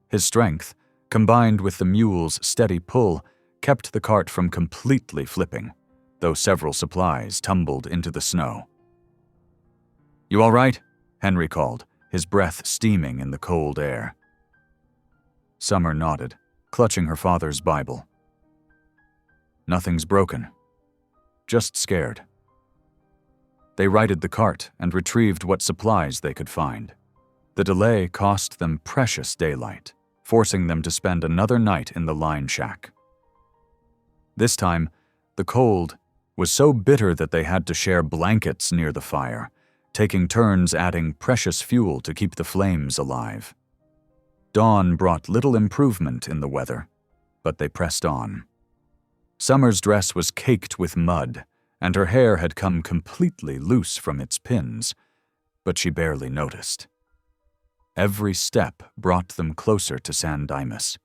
His strength, combined with the mule's steady pull, kept the cart from completely flipping, though several supplies tumbled into the snow. "You all right?" Henry called, his breath steaming in the cold air. Summer nodded, clutching her father's Bible. "Nothing's broken. Just scared." They righted the cart and retrieved what supplies they could find. The delay cost them precious daylight, forcing them to spend another night in the line shack. This time, the cold was so bitter that they had to share blankets near the fire, taking turns adding precious fuel to keep the flames alive. Dawn brought little improvement in the weather, but they pressed on. Summer's dress was caked with mud, and her hair had come completely loose from its pins, but she barely noticed. Every step brought them closer to San Dimas,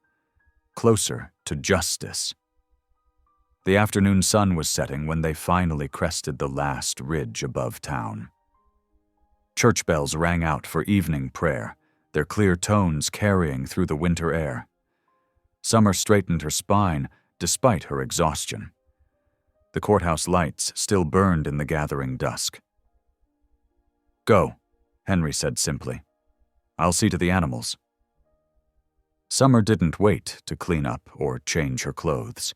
closer to justice. The afternoon sun was setting when they finally crested the last ridge above town. Church bells rang out for evening prayer, their clear tones carrying through the winter air. Summer straightened her spine despite her exhaustion. The courthouse lights still burned in the gathering dusk. "Go," Henry said simply. "I'll see to the animals." Summer didn't wait to clean up or change her clothes.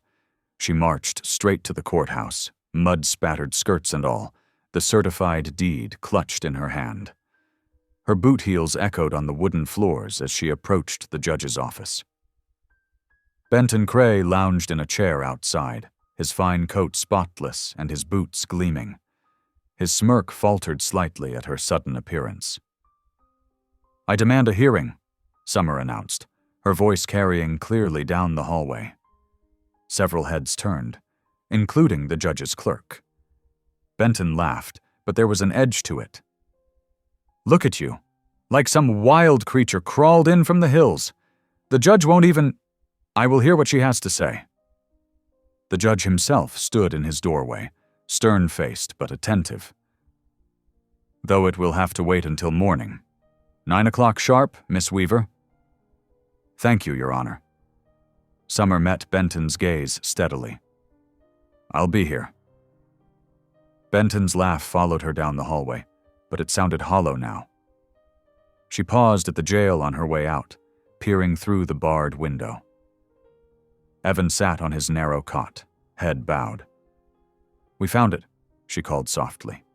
She marched straight to the courthouse, mud-spattered skirts and all, the certified deed clutched in her hand. Her boot heels echoed on the wooden floors as she approached the judge's office. Benton Cray lounged in a chair outside, his fine coat spotless and his boots gleaming. His smirk faltered slightly at her sudden appearance. "I demand a hearing," Summer announced, her voice carrying clearly down the hallway. Several heads turned, including the judge's clerk. Benton laughed, but there was an edge to it. "Look at you, like some wild creature crawled in from the hills. The judge won't even— I will hear what she has to say." The judge himself stood in his doorway, stern-faced but attentive. "Though it will have to wait until morning. 9 o'clock sharp, Miss Weaver." "Thank you, Your Honor." Summer met Benton's gaze steadily. "I'll be here." Benton's laugh followed her down the hallway, but it sounded hollow now. She paused at the jail on her way out, peering through the barred window. Evan sat on his narrow cot, head bowed. "We found it," she called softly.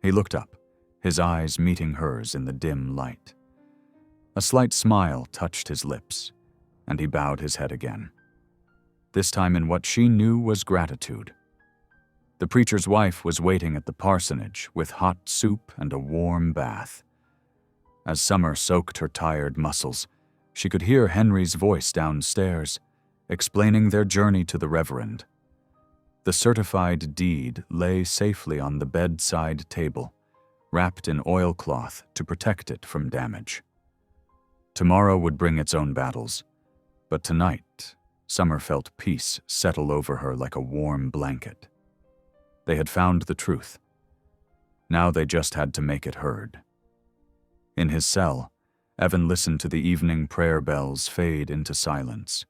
He looked up, his eyes meeting hers in the dim light. A slight smile touched his lips, and he bowed his head again, this time in what she knew was gratitude. The preacher's wife was waiting at the parsonage with hot soup and a warm bath. As Summer soaked her tired muscles, she could hear Henry's voice downstairs, explaining their journey to the Reverend. The certified deed lay safely on the bedside table, wrapped in oilcloth to protect it from damage. Tomorrow would bring its own battles, but tonight, Summer felt peace settle over her like a warm blanket. They had found the truth. Now they just had to make it heard. In his cell, Evan listened to the evening prayer bells fade into silence.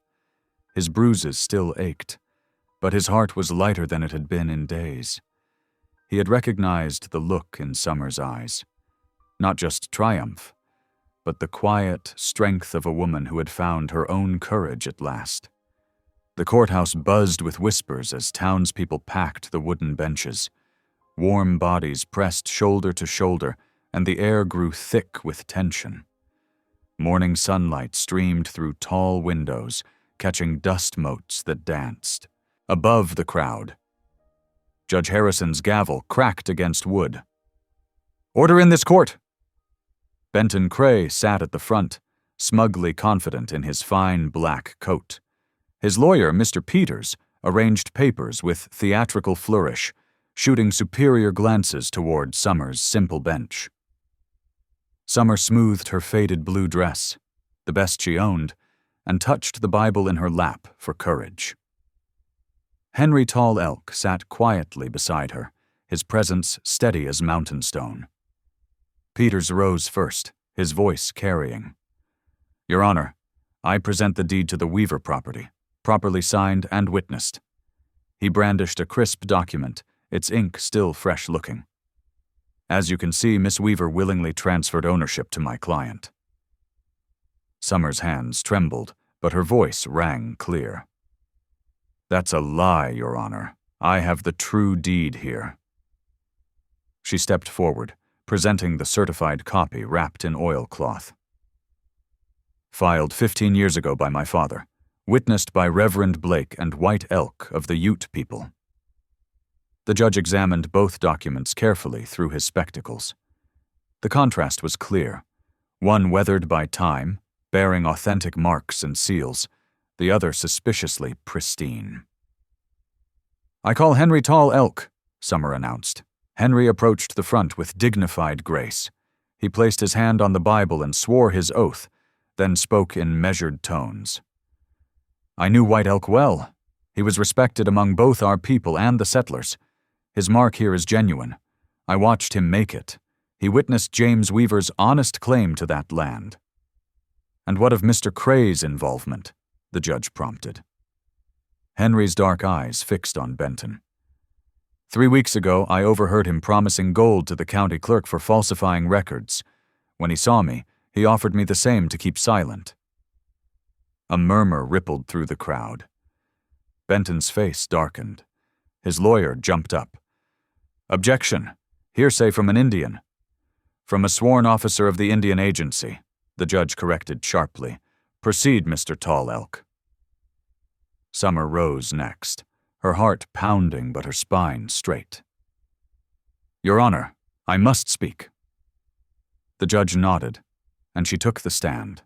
His bruises still ached, but his heart was lighter than it had been in days. He had recognized the look in Summer's eyes. Not just triumph, but the quiet strength of a woman who had found her own courage at last. The courthouse buzzed with whispers as townspeople packed the wooden benches. Warm bodies pressed shoulder to shoulder and the air grew thick with tension. Morning sunlight streamed through tall windows, catching dust motes that danced. Above the crowd, Judge Harrison's gavel cracked against wood. "Order in this court!" Benton Cray sat at the front, smugly confident in his fine black coat. His lawyer, Mr. Peters, arranged papers with theatrical flourish, shooting superior glances toward Summer's simple bench. Summer smoothed her faded blue dress, the best she owned, and touched the Bible in her lap for courage. Henry Tall Elk sat quietly beside her, his presence steady as mountain stone. Peters rose first, his voice carrying. "Your Honor, I present the deed to the Weaver property, properly signed and witnessed." He brandished a crisp document, its ink still fresh-looking. "As you can see, Miss Weaver willingly transferred ownership to my client." Summer's hands trembled, but her voice rang clear. "That's a lie, Your Honor. I have the true deed here." She stepped forward, presenting the certified copy wrapped in oilcloth. "Filed 15 years ago by my father, witnessed by Reverend Blake and White Elk of the Ute people." The judge examined both documents carefully through his spectacles. The contrast was clear, one weathered by time, bearing authentic marks and seals, the other suspiciously pristine. "I call Henry Tall Elk," Summer announced. Henry approached the front with dignified grace. He placed his hand on the Bible and swore his oath, then spoke in measured tones. "I knew White Elk well. He was respected among both our people and the settlers. His mark here is genuine. I watched him make it. He witnessed James Weaver's honest claim to that land." "And what of Mr. Cray's involvement?" the judge prompted. Henry's dark eyes fixed on Benton. 3 weeks ago, I overheard him promising gold to the county clerk for falsifying records. When he saw me, he offered me the same to keep silent." A murmur rippled through the crowd. Benton's face darkened. His lawyer jumped up. "Objection. Hearsay from an Indian." "From a sworn officer of the Indian Agency," the judge corrected sharply. "Proceed, Mr. Tall Elk." Summer rose next, her heart pounding but her spine straight. "Your Honor, I must speak." The judge nodded, and she took the stand.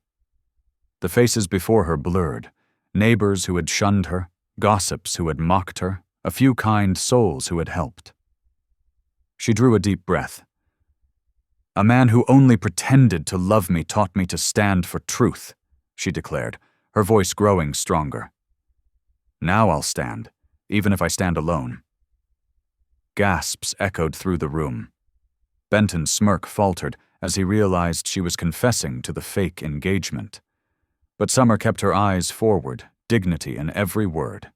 The faces before her blurred, neighbors who had shunned her, gossips who had mocked her, a few kind souls who had helped. She drew a deep breath. "A man who only pretended to love me taught me to stand for truth," she declared, her voice growing stronger. "Now I'll stand, even if I stand alone." Gasps echoed through the room. Benton's smirk faltered as he realized she was confessing to the fake engagement. But Summer kept her eyes forward, dignity in every word.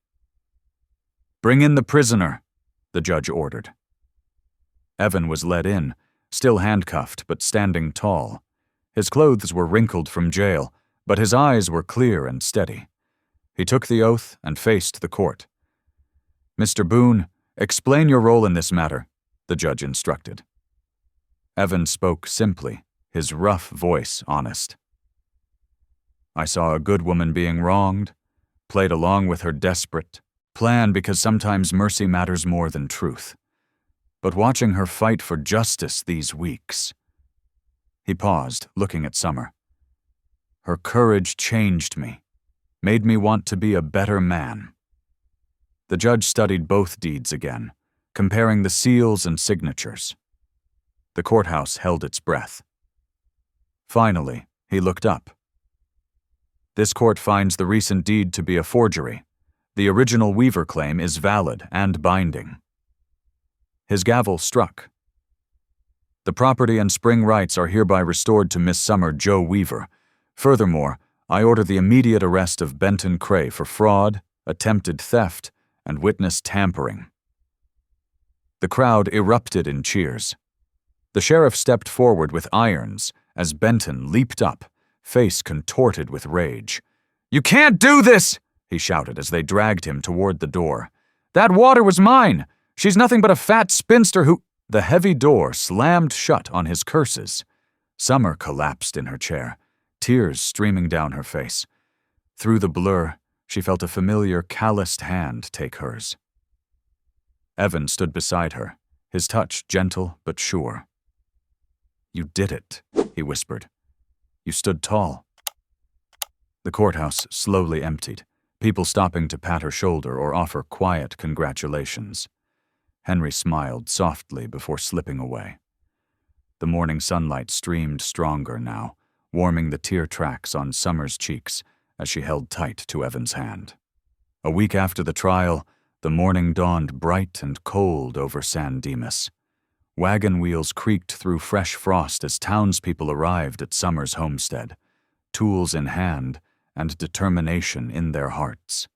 "Bring in the prisoner," the judge ordered. Evan was led in, still handcuffed but standing tall. His clothes were wrinkled from jail, but his eyes were clear and steady. He took the oath and faced the court. "Mr. Boone, explain your role in this matter," the judge instructed. Evan spoke simply, his rough voice honest. "I saw a good woman being wronged, played along with her desperate plan because sometimes mercy matters more than truth. But watching her fight for justice these weeks..." He paused, looking at Summer. "Her courage changed me, made me want to be a better man." The judge studied both deeds again, comparing the seals and signatures. The courthouse held its breath. Finally, he looked up. "This court finds the recent deed to be a forgery. The original Weaver claim is valid and binding." His gavel struck. "The property and spring rights are hereby restored to Miss Summer Jo Weaver. Furthermore, I order the immediate arrest of Benton Cray for fraud, attempted theft, and witness tampering." The crowd erupted in cheers. The sheriff stepped forward with irons as Benton leaped up, face contorted with rage. "You can't do this!" he shouted as they dragged him toward the door. "That water was mine! She's nothing but a fat spinster who—" The heavy door slammed shut on his curses. Summer collapsed in her chair, tears streaming down her face. Through the blur, she felt a familiar, calloused hand take hers. Evan stood beside her, his touch gentle but sure. "You did it," he whispered. "You stood tall." The courthouse slowly emptied, people stopping to pat her shoulder or offer quiet congratulations. Henry smiled softly before slipping away. The morning sunlight streamed stronger now, warming the tear tracks on Summer's cheeks as she held tight to Evan's hand. A week after the trial, the morning dawned bright and cold over San Dimas. Wagon wheels creaked through fresh frost as townspeople arrived at Summer's homestead, tools in hand and determination in their hearts.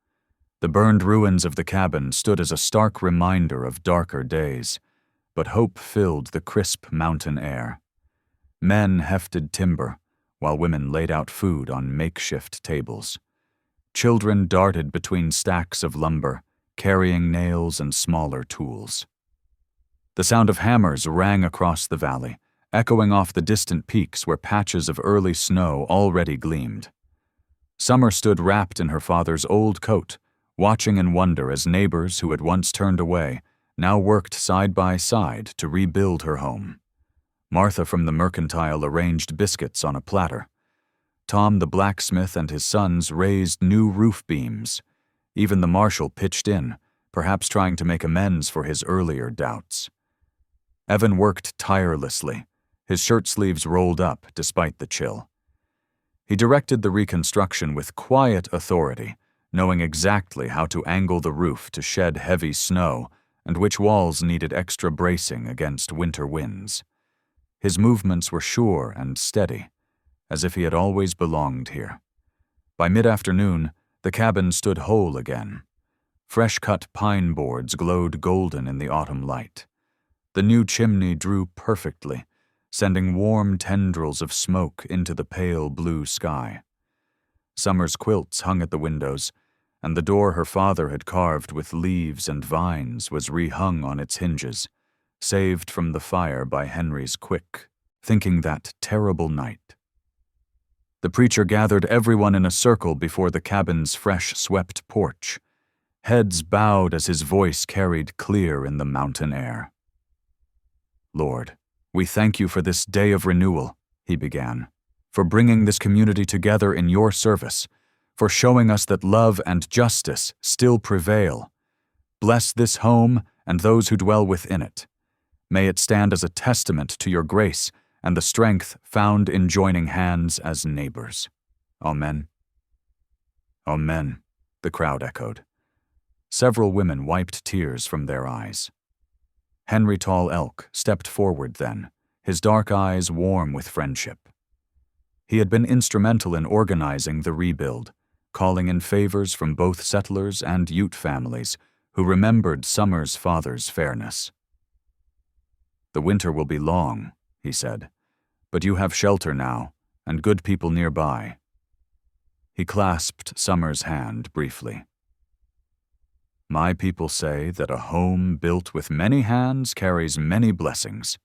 The burned ruins of the cabin stood as a stark reminder of darker days, but hope filled the crisp mountain air. Men hefted timber, while women laid out food on makeshift tables. Children darted between stacks of lumber, carrying nails and smaller tools. The sound of hammers rang across the valley, echoing off the distant peaks where patches of early snow already gleamed. Summer stood wrapped in her father's old coat, watching in wonder as neighbors who had once turned away now worked side by side to rebuild her home. Martha from the mercantile arranged biscuits on a platter. Tom the blacksmith and his sons raised new roof beams. Even the marshal pitched in, perhaps trying to make amends for his earlier doubts. Evan worked tirelessly, his shirt sleeves rolled up despite the chill. He directed the reconstruction with quiet authority, knowing exactly how to angle the roof to shed heavy snow and which walls needed extra bracing against winter winds. His movements were sure and steady, as if he had always belonged here. By mid-afternoon, the cabin stood whole again. Fresh-cut pine boards glowed golden in the autumn light. The new chimney drew perfectly, sending warm tendrils of smoke into the pale blue sky. Summer's quilts hung at the windows, and the door her father had carved with leaves and vines was rehung on its hinges, saved from the fire by Henry's quick, thinking that terrible night. The preacher gathered everyone in a circle before the cabin's fresh-swept porch. Heads bowed as his voice carried clear in the mountain air. "Lord, we thank you for this day of renewal," he began, "for bringing this community together in your service, for showing us that love and justice still prevail. Bless this home and those who dwell within it. May it stand as a testament to your grace and the strength found in joining hands as neighbors. Amen." "Amen," the crowd echoed. Several women wiped tears from their eyes. Henry Tall Elk stepped forward then, his dark eyes warm with friendship. He had been instrumental in organizing the rebuild, calling in favors from both settlers and Ute families who remembered Summer's father's fairness. "The winter will be long," he said, "but you have shelter now, and good people nearby." He clasped Summer's hand briefly. "My people say that a home built with many hands carries many blessings."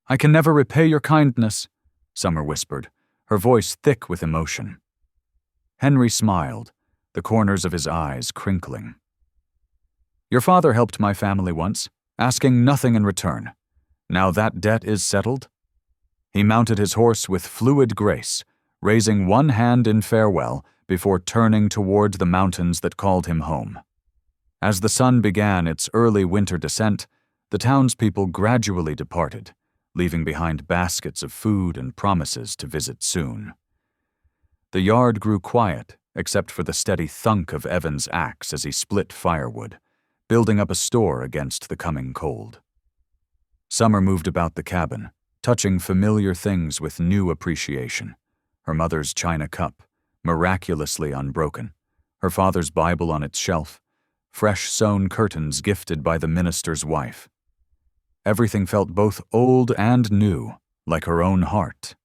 "I can never repay your kindness," Summer whispered, her voice thick with emotion. Henry smiled, the corners of his eyes crinkling. "Your father helped my family once, asking nothing in return. Now that debt is settled." He mounted his horse with fluid grace, raising one hand in farewell before turning toward the mountains that called him home. As the sun began its early winter descent, the townspeople gradually departed, leaving behind baskets of food and promises to visit soon. The yard grew quiet, except for the steady thunk of Evan's axe as he split firewood, building up a store against the coming cold. Summer moved about the cabin, touching familiar things with new appreciation. Her mother's china cup, miraculously unbroken, her father's Bible on its shelf, fresh sewn curtains gifted by the minister's wife. Everything felt both old and new, like her own heart.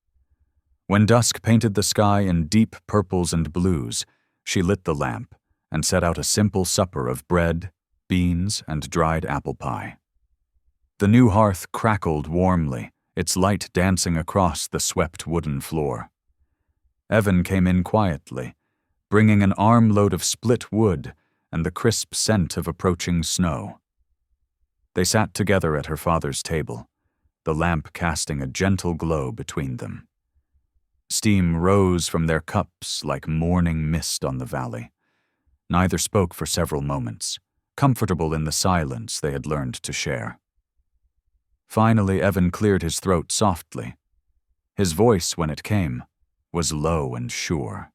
When dusk painted the sky in deep purples and blues, she lit the lamp and set out a simple supper of bread, beans, and dried apple pie. The new hearth crackled warmly, its light dancing across the swept wooden floor. Evan came in quietly, bringing an armload of split wood and the crisp scent of approaching snow. They sat together at her father's table, the lamp casting a gentle glow between them. Steam rose from their cups like morning mist on the valley. Neither spoke for several moments, comfortable in the silence they had learned to share. Finally, Evan cleared his throat softly. His voice, when it came, was low and sure.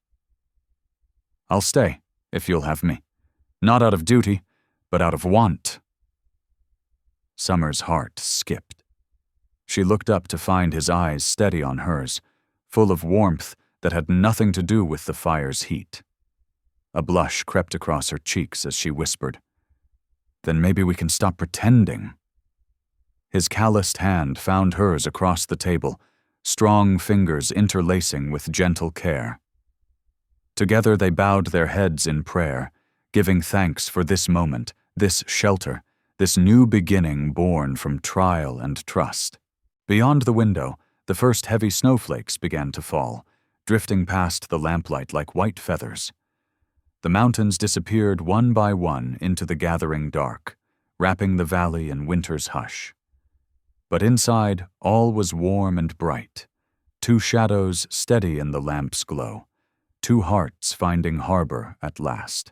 "I'll stay, if you'll have me. Not out of duty, but out of want." Summer's heart skipped. She looked up to find his eyes steady on hers, full of warmth that had nothing to do with the fire's heat. A blush crept across her cheeks as she whispered, "Then maybe we can stop pretending." His calloused hand found hers across the table, strong fingers interlacing with gentle care. Together they bowed their heads in prayer, giving thanks for this moment, this shelter, this new beginning born from trial and trust. Beyond the window, the first heavy snowflakes began to fall, drifting past the lamplight like white feathers. The mountains disappeared one by one into the gathering dark, wrapping the valley in winter's hush. But inside, all was warm and bright, two shadows steady in the lamp's glow, two hearts finding harbor at last.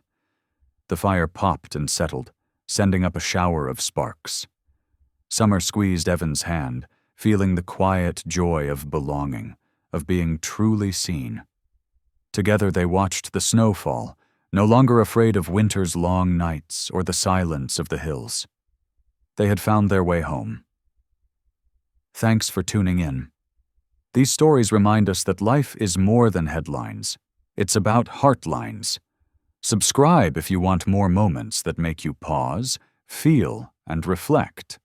The fire popped and settled, sending up a shower of sparks. Summer squeezed Evan's hand, feeling the quiet joy of belonging, of being truly seen. Together they watched the snow fall, no longer afraid of winter's long nights or the silence of the hills. They had found their way home. Thanks for tuning in. These stories remind us that life is more than headlines. It's about heartlines. Subscribe if you want more moments that make you pause, feel, and reflect.